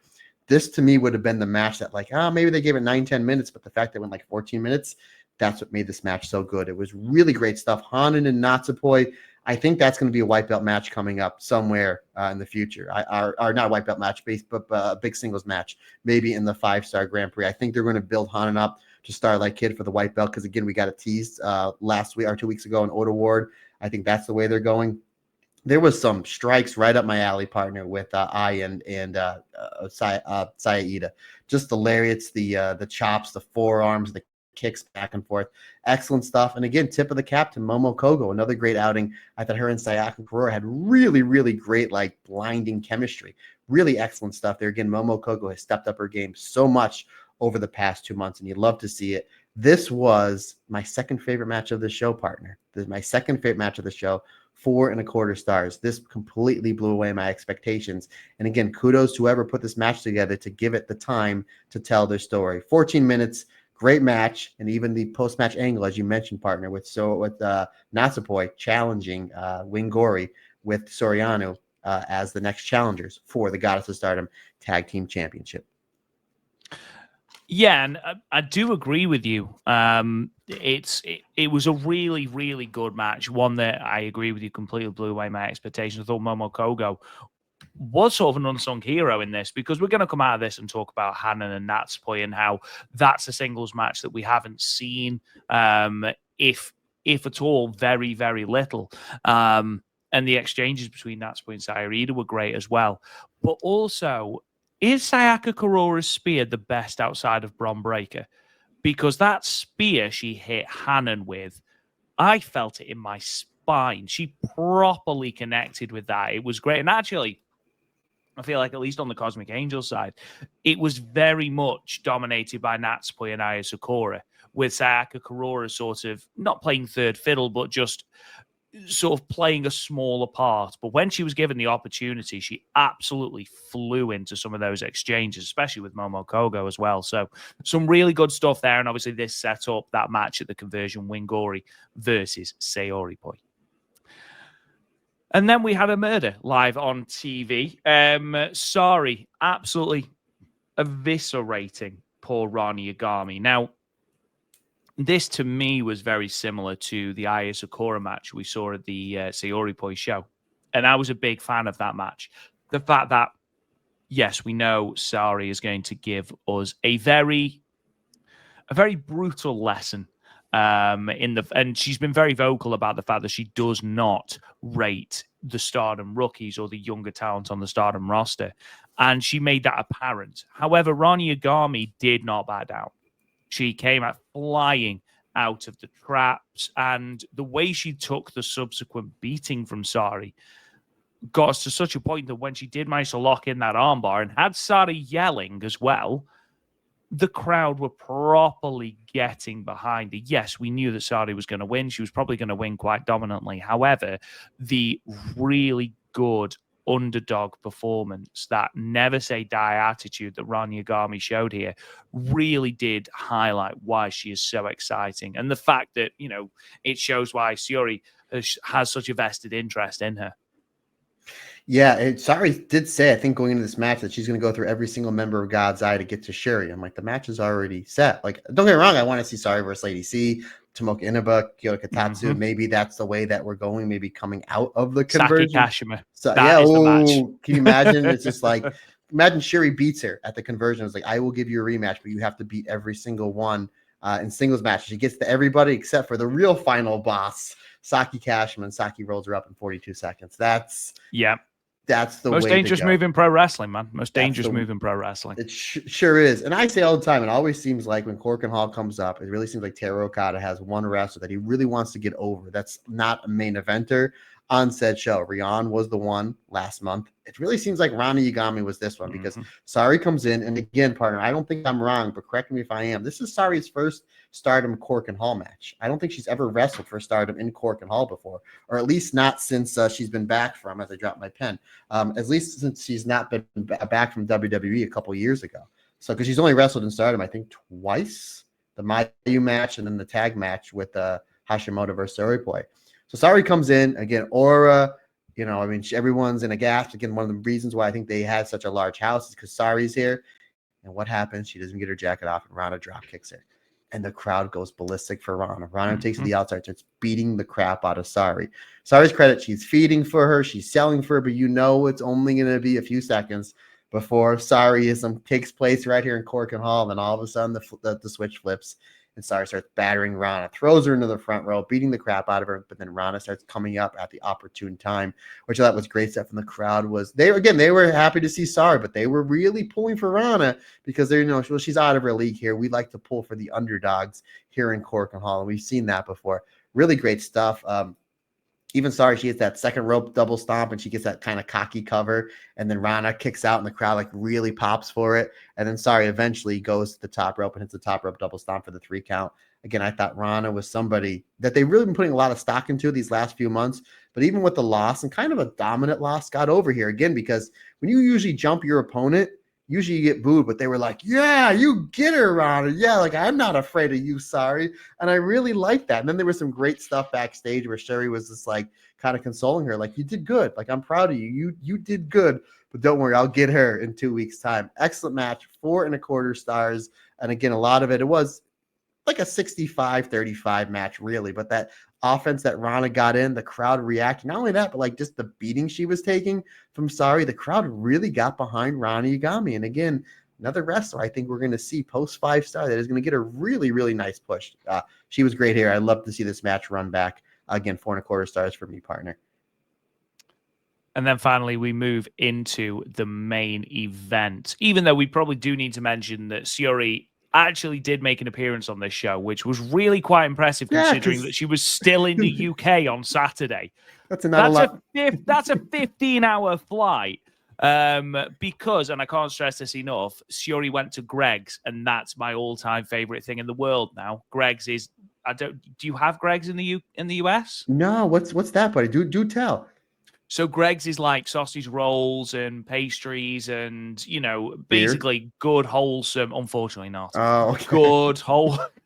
Speaker 3: This to me would have been the match that maybe they gave it 9-10 minutes, but the fact that it went like 14 minutes, that's what made this match so good. It was really great stuff. Hanan and Natsupoi, I think that's going to be a white belt match coming up somewhere in the future. Or not a white belt match, but a big singles match, maybe in the 5-star Grand Prix. I think they're going to build Hanan up to Starlight Kid for the white belt because, again, we got it teased last week or 2 weeks ago in Oda Ward. I think that's the way they're going. There was some strikes right up my alley, partner, with Ai and Saida. Just the lariats, the chops, the forearms, the kicks back and forth. Excellent stuff. And again, tip of the cap to Momo Kogo, another great outing. I thought her and Sayaka Kurora had really, really great, blinding chemistry. Really excellent stuff there. Again, Momo Kogo has stepped up her game so much over the past 2 months, and you'd love to see it. This was my second favorite match of the show, partner. This is my second favorite match of the show. 4.25 stars. This completely blew away my expectations. And again, kudos to whoever put this match together to give it the time to tell their story. 14 minutes, great match, and even the post-match angle, as you mentioned, partner, with Natsupoi challenging Wingori with Soriano as the next challengers for the Goddess of Stardom Tag Team Championship.
Speaker 1: Yeah, and I do agree with you. It was a really, really good match. One that I agree with you completely blew away my expectations. I thought Momo Kogo was sort of an unsung hero in this because we're going to come out of this and talk about Hanan and Natsupoi and how that's a singles match that we haven't seen, if at all, very, very little. And the exchanges between Natsupoi and Sareee were great as well. But also, is Sayaka Kurora's spear the best outside of Bron Breakker? Because that spear she hit Hanan with, I felt it in my spine. She properly connected with that. It was great. And actually, I feel like at least on the Cosmic Angel side, it was very much dominated by Natsupoi and Aya Sakura, with Sayaka Kurora sort of not playing third fiddle, but just sort of playing a smaller part. But when she was given the opportunity, she absolutely flew into some of those exchanges, especially with Momo Kogo as well. So some really good stuff there. And obviously this set up that match at the conversion, Wingori versus Sareee Poi. And then we had a murder live on TV. Sareee absolutely eviscerating poor Rani Yagami. Now, this to me was very similar to the Aya Sakura match we saw at the Sareee Poi show. And I was a big fan of that match. The fact that, yes, we know Sareee is going to give us a very brutal lesson. And she's been very vocal about the fact that she does not rate the Stardom rookies or the younger talent on the Stardom roster. And she made that apparent. However, Rani Yagami did not back down. She came out flying out of the traps, and the way she took the subsequent beating from Sareee got us to such a point that when she did manage to lock in that armbar and had Sareee yelling as well, the crowd were properly getting behind it. Yes, we knew that Sareee was going to win. She was probably going to win quite dominantly. However, the really good underdog performance, that never say die attitude that Rani Yagami showed here, really did highlight why she is so exciting. And the fact that, it shows why Syuri has such a vested interest in her.
Speaker 3: Yeah, Sareee did say, I think, going into this match that she's going to go through every single member of God's Eye to get to Syuri. I'm like, the match is already set. Like, don't get me wrong, I want to see Sareee versus Lady C, Tomoka Inaba, Kyoto Katatsu. Mm-hmm. Maybe that's the way that we're going, maybe coming out of the conversion.
Speaker 1: Saki Kashima.
Speaker 3: So, that is the match. Can you imagine? It's just like, imagine Syuri beats her at the conversion. It's like, I will give you a rematch, but you have to beat every single one in singles matches. She gets to everybody except for the real final boss, Saki Kashima, and Saki rolls her up in 42 seconds. That's the
Speaker 1: most
Speaker 3: way
Speaker 1: dangerous move in pro wrestling, man. Most dangerous move in pro wrestling.
Speaker 3: It sure is. And I say all the time, it always seems like when Korakuen Hall comes up, it really seems like Teru Okada has one wrestler that he really wants to get over. That's not a main eventer. on said show. Rion was the one last month. It really seems like Rana Yagami was this one because Sareee comes in, and again, partner, I don't think I'm wrong, but correct me if I am. This is Saree's first Stardom Cork and Hall match. I don't think she's ever wrestled for Stardom in Cork and Hall before, or at least not since she's been back from, as I dropped my pen, at least since she's not been back from WWE a couple years ago. So, because she's only wrestled in Stardom, I think twice, the Mayu match and then the tag match with Hashimoto versus Natsupoi. So Sareee comes in, again, aura, you know, I mean, everyone's in a gasp. Again, one of the reasons why I think they had such a large house is because Saree's here. And what happens? She doesn't get her jacket off, and Rana drop kicks her. And the crowd goes ballistic for Rana. Rana takes the outside, starts beating the crap out of Sareee. Saree's credit, she's feeding for her, she's selling for her, but you know it's only going to be a few seconds before Sareeism takes place right here in Cork and Hall. And then all of a sudden the switch flips. And Sareee starts battering Rana, throws her into the front row, beating the crap out of her. But then Rana starts coming up at the opportune time, which I thought was great stuff. And the crowd they were happy to see Sareee, but they were really pulling for Rana because they're, you know, well, she's out of her league here. We like to pull for the underdogs here in Cork and Hall. And we've seen that before. Really great stuff. Even Sareee, she hits that second rope double stomp and she gets that kind of cocky cover. And then Rana kicks out and the crowd like really pops for it. And then Sareee eventually goes to the top rope and hits the top rope double stomp for the 3 count. Again, I thought Rana was somebody that they've really been putting a lot of stock into these last few months. But even with the loss and kind of a dominant loss, got over here again, because when you usually jump your opponent, usually you get booed, but they were like, yeah, you get her, Rana. Yeah, like, I'm not afraid of you, Sareee. And I really liked that. And then there was some great stuff backstage where Syuri was just like kind of consoling her, like, you did good. Like, I'm proud of you. You did good, but don't worry, I'll get her in 2 weeks' time. Excellent match, 4.25 stars. And again, a lot of it was like a 65-35 match, really. But that offense that Rana got in, the crowd reacted. Not only that, but like just the beating she was taking from Sareee, the crowd really got behind Rana Yagami. And again, another wrestler I think we're going to see post 5-star that is going to get a really, really nice push. She was great here. I'd love to see this match run back. Again, 4.25 stars for me, partner.
Speaker 1: And then finally, we move into the main event, even though we probably do need to mention that Syuri actually did make an appearance on this show, which was really quite impressive considering that she was still in the UK on Saturday. That's a 15-hour flight. Because, and I can't stress this enough, Syuri went to Greg's, and that's my all-time favorite thing in the world now. Greg's is, do you have Greg's in the US?
Speaker 3: No, what's that, buddy? Do tell.
Speaker 1: So Greg's is like sausage rolls and pastries and, you know, basically good, wholesome, unfortunately not.
Speaker 3: Oh, okay.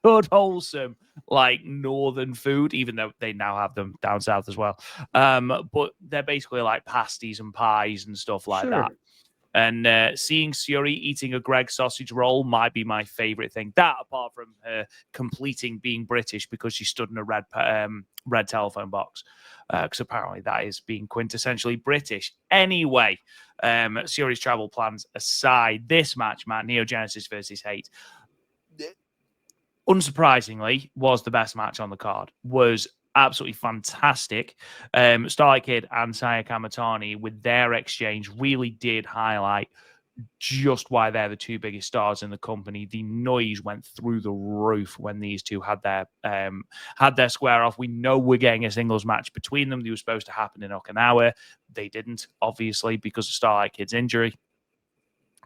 Speaker 1: Good, wholesome, like northern food, even though they now have them down south as well. But they're basically like pasties and pies and stuff like that. And seeing Syuri eating a Greg's sausage roll might be my favorite thing. That, apart from her completing being British because she stood in a red telephone box. Because apparently that is being quintessentially British. Anyway, Syuri's travel plans aside, this match, Matt, Neo Genesis versus Hate, unsurprisingly, was the best match on the card. Was absolutely fantastic. Starlight Kid and Saya Kamatani, with their exchange, really did highlight just why they're the two biggest stars in the company. The noise went through the roof when these two had their square off. We know we're getting a singles match between them. They were supposed to happen in Okinawa. They didn't, obviously, because of Starlight Kid's injury.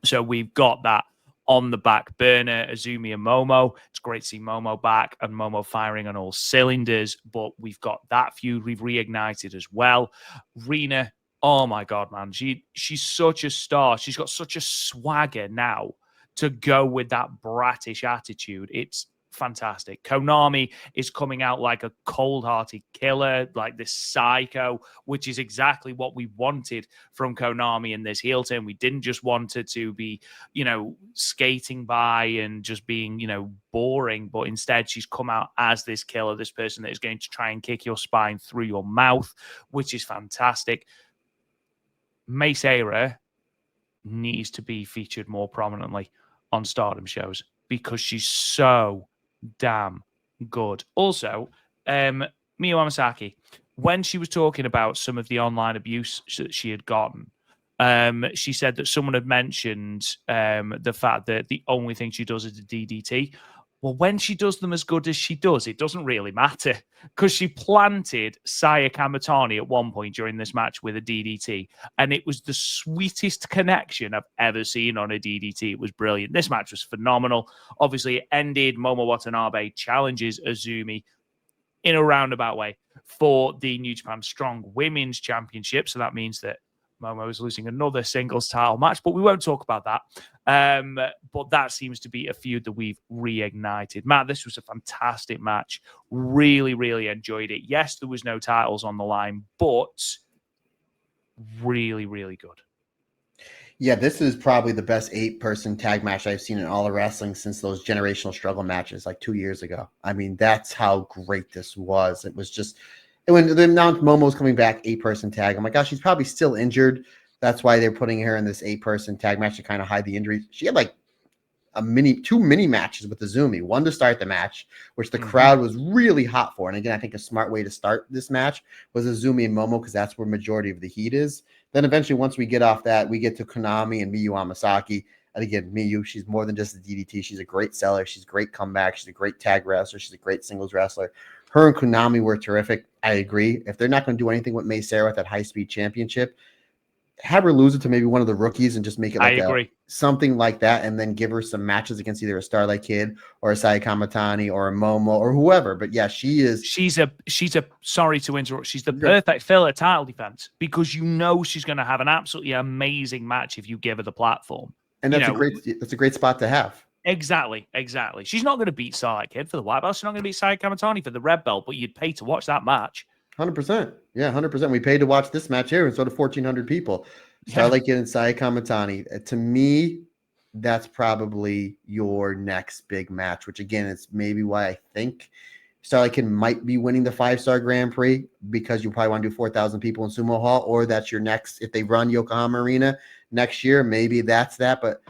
Speaker 1: So we've got that on the back burner, Azumi and Momo. It's great to see Momo back and Momo firing on all cylinders, but we've got that feud we've reignited as well. Rina, oh my God, man. She's such a star. She's got such a swagger now to go with that bratish attitude. It's fantastic. Konami is coming out like a cold-hearted killer, like this psycho, which is exactly what we wanted from Konami in this heel turn. We didn't just want her to be, you know, skating by and just being, you know, boring, but instead she's come out as this killer, this person that is going to try and kick your spine through your mouth, which is fantastic. Mei Seira needs to be featured more prominently on Stardom shows because she's so damn good. Also, Miyu Amasaki, when she was talking about some of the online abuse that she had gotten, she said that someone had mentioned the fact that the only thing she does is a DDT. Well, when she does them as good as she does, it doesn't really matter because she planted Saya Kamatani at one point during this match with a DDT, and it was the sweetest connection I've ever seen on a DDT. It was brilliant. This match was phenomenal. Obviously, it ended. Momo Watanabe challenges Azumi in a roundabout way for the New Japan Strong Women's Championship. So that means that Momo is losing another singles title match, but we won't talk about that. But that seems to be a feud that we've reignited. Matt, this was a fantastic match. Really, really enjoyed it. Yes, there was no titles on the line, but really, really good.
Speaker 3: Yeah, this is probably the best 8-person tag match I've seen in all of wrestling since those generational struggle matches like 2 years ago. I mean, that's how great this was. It was just, when they announced Momo's coming back, 8-person tag, I'm like, gosh, she's probably still injured. That's why they're putting her in this 8-person tag match to kind of hide the injuries. She had like two mini matches with Azumi, one to start the match, which the crowd was really hot for. And again, I think a smart way to start this match was Azumi and Momo, because that's where majority of the heat is. Then eventually, once we get off that, we get to Konami and Miyu Amasaki. And again, Miyu, she's more than just a DDT. She's a great seller. She's a great comeback. She's a great tag wrestler. She's a great singles wrestler. Her and Konami were terrific. I agree. If they're not going to do anything with Mei Seira with that high-speed championship, have her lose it to maybe one of the rookies and just make it like something like that, and then give her some matches against either a Starlight Kid or a Saya Kamatani or a Momo or whoever. But yeah, she's a
Speaker 1: sorry to interrupt. She's the perfect filler title defense, because you know she's going to have an absolutely amazing match if you give her the platform.
Speaker 3: And that's a great spot to have.
Speaker 1: Exactly. She's not going to beat Starlight Kid for the white belt. She's not going to beat Saya Kamatani for the red belt, but you'd pay to watch that match.
Speaker 3: 100%. Yeah, 100%. We paid to watch this match here instead of 1,400 people. Starlight Kid and Saya Kamatani. To me, that's probably your next big match, which again, is maybe why I think Starlight Kid might be winning the 5-star Grand Prix, because you probably want to do 4,000 people in Sumo Hall, or that's your next, if they run Yokohama Arena next year, maybe that's that. But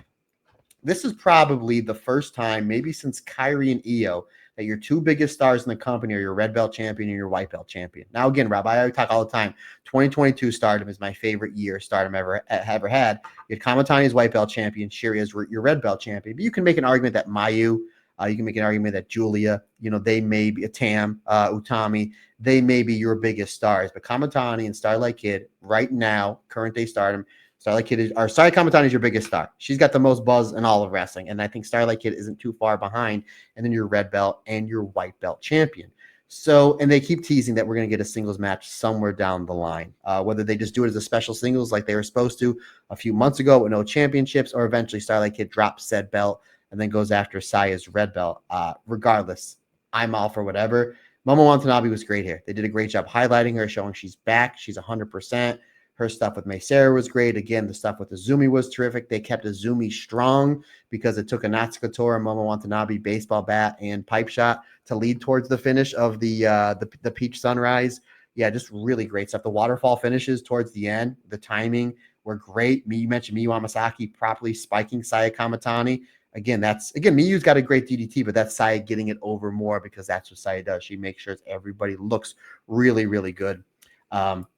Speaker 3: this is probably the first time, maybe since Kairi and Io, that your two biggest stars in the company are your red belt champion and your white belt champion. Now, again, Rob, I talk all the time. 2022 Stardom is my favorite year Stardom ever had. You had Kamatani as white belt champion, Syuri as your red belt champion. But you can make an argument that Mayu, you can make an argument that Julia, they may be a Tam, Utami, they may be your biggest stars. But Kamatani and Starlight Kid right now, current day Stardom, Starlight Kid Saya Kamatani is your biggest star. She's got the most buzz in all of wrestling, and I think Starlight Kid isn't too far behind. And then your red belt and your white belt champion. So, and they keep teasing that we're going to get a singles match somewhere down the line, whether they just do it as a special singles like they were supposed to a few months ago with no championships, or eventually Starlight Kid drops said belt and then goes after Saya's red belt. Regardless, I'm all for whatever. Momo Watanabe was great here. They did a great job highlighting her, showing she's back. She's 100%. Her stuff with Mei Seira was great. Again, the stuff with Azumi was terrific. They kept Azumi strong because it took a Natsuko Tora, Momo Watanabe baseball bat and pipe shot to lead towards the finish of the Peach Sunrise. Yeah, just really great stuff. The waterfall finishes towards the end. The timing were great. You mentioned Miyu Amasaki properly spiking Saya Kamatani. Again, Miyu's got a great DDT, but that's Saya getting it over more, because that's what Saya does. She makes sure everybody looks really, really good.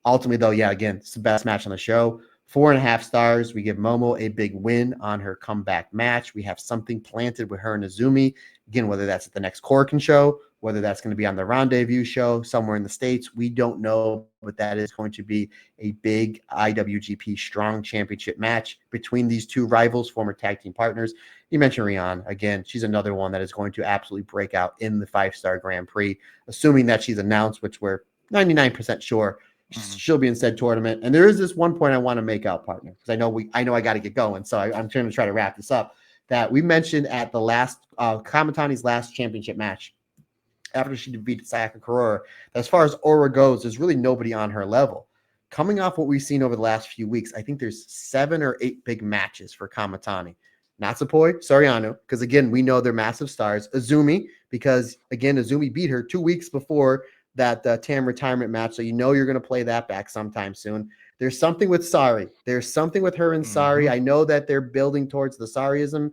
Speaker 3: Ultimately, though, yeah, again, it's the best match on the show. 4.5 stars. We give Momo a big win on her comeback match. We have something planted with her and Azumi. Again, whether that's at the next Korakuen show, whether that's going to be on the Rendezvous show somewhere in the States, we don't know, but that is going to be a big IWGP Strong Championship match between these two rivals, former tag team partners. You mentioned Rion. Again, she's another one that is going to absolutely break out in the 5-star Grand Prix, assuming that she's announced, which we're 99% sure she'll be in said tournament. And there is this one point I want to make out, partner, because I know I got to get going. So I'm trying to try to wrap this up. That we mentioned at the last Kamatani's last championship match, after she defeated Sayaka Kurora, that as far as aura goes, there's really nobody on her level. Coming off what we've seen over the last few weeks, I think there's 7 or 8 big matches for Kamatani. Natsupoi, Soriano, because again, we know they're massive stars. Azumi, because again, Azumi beat her 2 weeks before that Tam retirement match, so you're going to play that back sometime soon. There's something with Sareee. There's something with her and Sareee. I know that they're building towards the Sareeism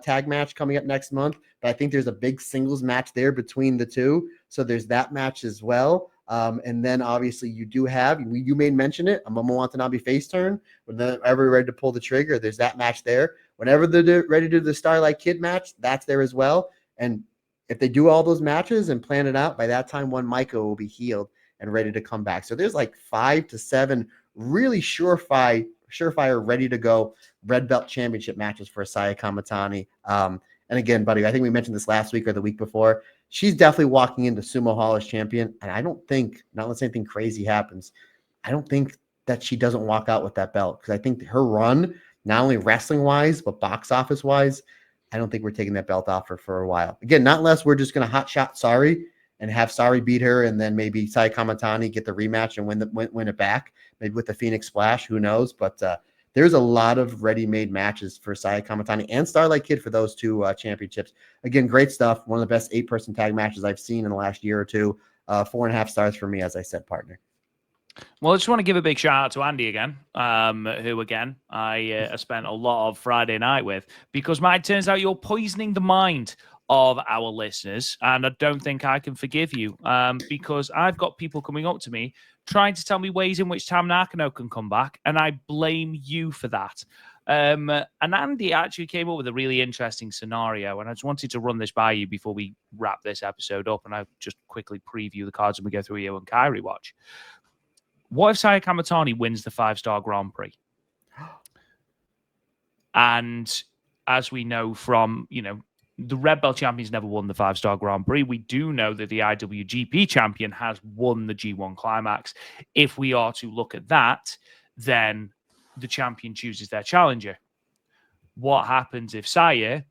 Speaker 3: tag match coming up next month, but I think there's a big singles match there between the two. So there's that match as well. And then obviously you may mention it, a Momo Watanabe face turn. Whenever we're ready to pull the trigger, there's that match there. Whenever they're ready to do the Starlight Kid match, that's there as well. And if they do all those matches and plan it out, by that time, one Maiko will be healed and ready to come back. So there's like 5 to 7 really surefire, ready to go red belt championship matches for Saya Kamatani. And again, buddy, I think we mentioned this last week or the week before. She's definitely walking into Sumo Hall as champion. And I don't think, not unless anything crazy happens, I don't think that she doesn't walk out with that belt. Because I think her run, not only wrestling-wise, but box office-wise, I don't think we're taking that belt off her for a while. Again, not unless we're just going to hot shot Sareee and have Sareee beat her, and then maybe Saya Kamatani get the rematch and win it back, maybe with the Phoenix Splash. Who knows? But there's a lot of ready-made matches for Saya Kamatani and Starlight Kid for those two championships. Again, great stuff. One of the best 8-person tag matches I've seen in the last year or two. 4.5 stars for me, as I said, partner.
Speaker 1: Well, I just want to give a big shout out to Andy again, who, again, I spent a lot of Friday night with, because, Mike, turns out you're poisoning the mind of our listeners, and I don't think I can forgive you, because I've got people coming up to me trying to tell me ways in which Tam Nakano can come back, and I blame you for that. And Andy actually came up with a really interesting scenario, and I just wanted to run this by you before we wrap this episode up, and I'll just quickly preview the cards when we go through Io and Kairi watch. What if Saya Kamatani wins the 5-star Grand Prix? And as we know from, the Red Belt champions never won the 5-star Grand Prix. We do know that the IWGP champion has won the G1 Climax. If we are to look at that, then the champion chooses their challenger. What happens if Saya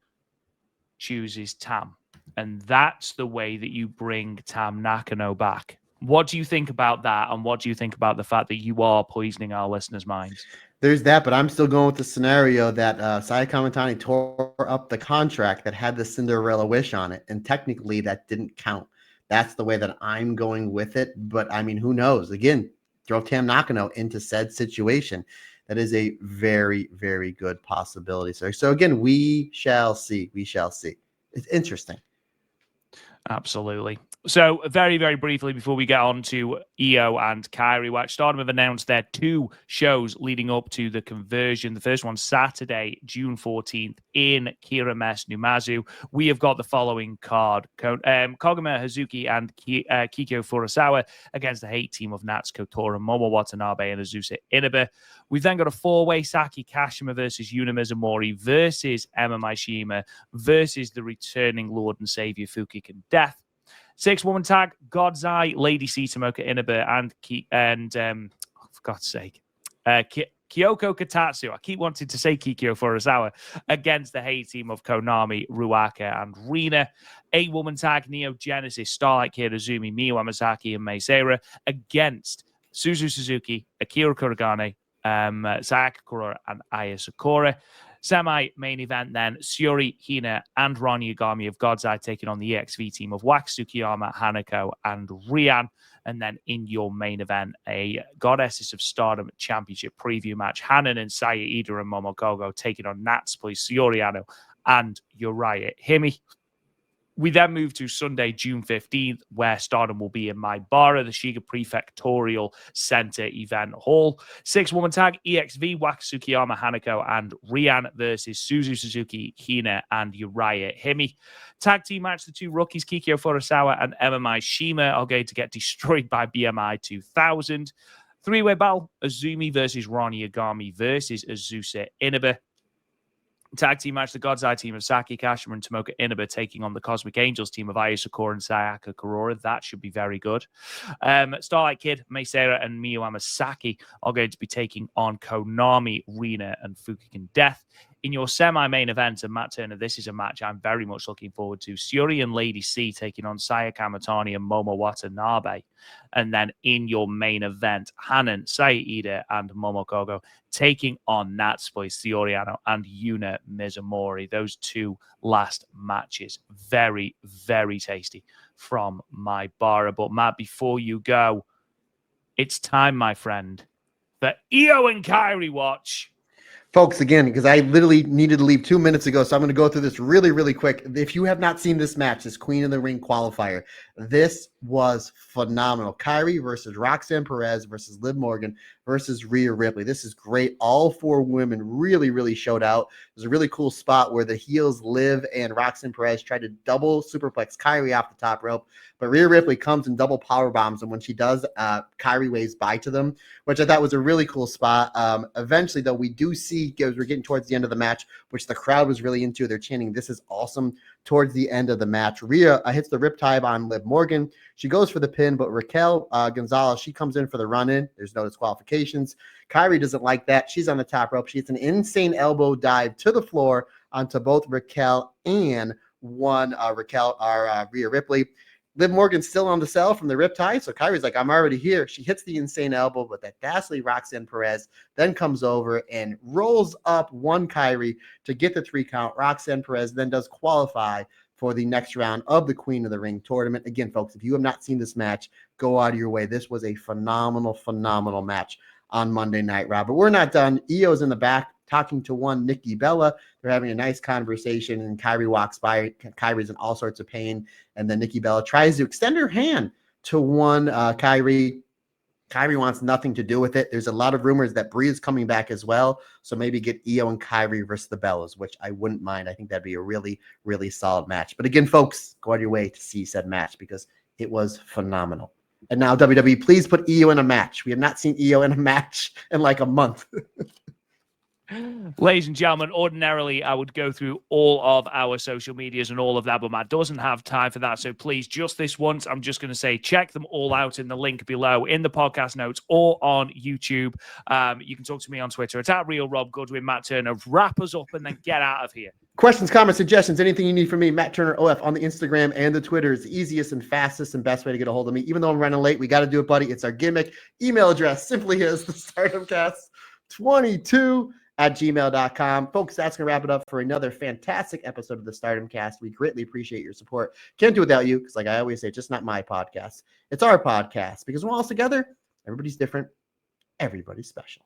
Speaker 1: chooses Tam? And that's the way that you bring Tam Nakano back. What do you think about that? And what do you think about the fact that you are poisoning our listeners' minds?
Speaker 3: There's that, but I'm still going with the scenario that Saya Kamatani tore up the contract that had the Cinderella wish on it, and technically that didn't count. That's the way that I'm going with it, but I mean, who knows? Again, throw Tam Nakano into said situation. That is a very, very good possibility. So again, we shall see. We shall see. It's interesting.
Speaker 1: Absolutely. So very, very briefly before we get on to Io and Kairi Watch, Stardom have announced their 2 shows leading up to the conversion. The first one Saturday, June 14th in Kirames, Numazu. We have got the following card. Koguma Hazuki and Kikyo Furusawa against the hate team of Natsuko Tora, Momo Watanabe, and Azusa Inaba. We've then got a 4-way Saki Kashima versus Yuna Mizumori versus Emma Maishima versus the returning Lord and Savior Fukigen Death. 6-woman tag, God's Eye, Lady C, Tomoka Inaba, and for God's sake, Kyoko Katatsu. I keep wanting to say Kikyo Furusawa against the hate team of Konami, Ruaka, and Rina. 8-woman tag, Neo Genesis, Starlight Kid, Azumi, Miyu Amasaki, and Mei Seira against Suzu Suzuki, Akira Kuragane, Sayaka Kurora, and Aya Sakura. Semi-main event then, Syuri, Hina, and Ron Yagami of God's Eye taking on the EXV team of Wax, Tsukiyama, Hanako, and Rian. And then in your main event, a Goddesses of Stardom Championship preview match, Hanan and Saya Ida and Momokogo taking on Natsupoi, Soriano, and Uriah Hime. We then move to Sunday, June 15th, where Stardom will be in Maibara, the Shiga Prefectorial Center event hall. 6-woman tag, EXV, Wax, Tsukiyama, Hanako, and Rian versus Suzu Suzuki, Hina, and Uriah Hime. Tag team match, the 2 rookies, Kikyo Furusawa and Emma Maishima, are going to get destroyed by BMI 2000. 3-way battle, Azumi versus Ron Yagami versus Azusa Inaba. Tag team match, the God's Eye team of Saki Kashima and Tomoka Inaba taking on the Cosmic Angels team of Aya Sakura and Sayaka Kurora. That should be very good. Starlight Kid, Mei Seira, and Miyu Amasaki are going to be taking on Konami, Rina, and Fukigen Death. In your semi-main event, and Matt Turner, this is a match I'm very much looking forward to. Syuri and Lady C taking on Saya Kamatani and Momo Watanabe. And then in your main event, Hanan, Saya Ida, and Momokogo taking on Natsupoi, Soriano, and Yuna Mizumori. Those 2 last matches. Very, very tasty from Maibara. But Matt, before you go, it's time, my friend, for Io and Kairi Watch.
Speaker 3: Folks, again, because I literally needed to leave 2 minutes ago, so I'm going to go through this really, really quick. If you have not seen this match, this Queen of the Ring qualifier, this was phenomenal. Kairi versus Roxanne Perez versus Liv Morgan versus Rhea Ripley. This is great. All 4 women really, really showed out. There's a really cool spot where the heels Liv and Roxanne Perez tried to double superplex Kairi off the top rope, but Rhea Ripley comes and double power bombs, and when she does, Kairi waves bye to them, which I thought was a really cool spot. Eventually, though, we do see, as we're getting towards the end of the match, which the crowd was really into, they're chanting, "This is awesome," towards the end of the match. Rhea hits the riptide on Liv Morgan. She goes for the pin, but Raquel Gonzalez, she comes in for the run-in. There's no disqualifications. Kairi doesn't like that. She's on the top rope. She hits an insane elbow dive to the floor onto both Raquel and Rhea Ripley. Liv Morgan's still on the cell from the riptide, so Kairi's like, "I'm already here." She hits the insane elbow, but that dastardly Roxanne Perez then comes over and rolls up one Kairi to get the 3 count. Roxanne Perez then does qualify for the next round of the Queen of the Ring tournament. Again, folks, if you have not seen this match, go out of your way. This was a phenomenal, phenomenal match on Monday Night Raw. But we're not done. Io's in the back talking to one Nikki Bella. They're having a nice conversation, and Kairi walks by. Kairi's in all sorts of pain, and then Nikki Bella tries to extend her hand to one Kairi. Kairi wants nothing to do with it. There's a lot of rumors that Brie is coming back as well, so maybe get Io and Kairi versus the Bellas, which I wouldn't mind. I think that'd be a really, really solid match. But again, folks, go out of your way to see said match because it was phenomenal. And now, WWE, please put Io in a match. We have not seen Io in a match in like a month.
Speaker 1: Ladies and gentlemen, ordinarily I would go through all of our social medias and all of that, but Matt doesn't have time for that. So please, just this once, I'm just going to say check them all out in the link below in the podcast notes or on YouTube. You can talk to me on Twitter. It's @RealRobGoodwin. Matt Turner, wrap us up and then get out of here.
Speaker 3: Questions, comments, suggestions, anything you need from me, Matt Turner OF on the Instagram and the Twitter is the easiest and fastest and best way to get a hold of me. Even though I'm running late, we got to do it, buddy. It's our gimmick. Email address simply is the StardomCast22@gmail.com. Folks, that's going to wrap it up for another fantastic episode of the Stardom Cast. We greatly appreciate your support. Can't do it without you because, like I always say, it's just not my podcast. It's our podcast because when we're all together, everybody's different. Everybody's special.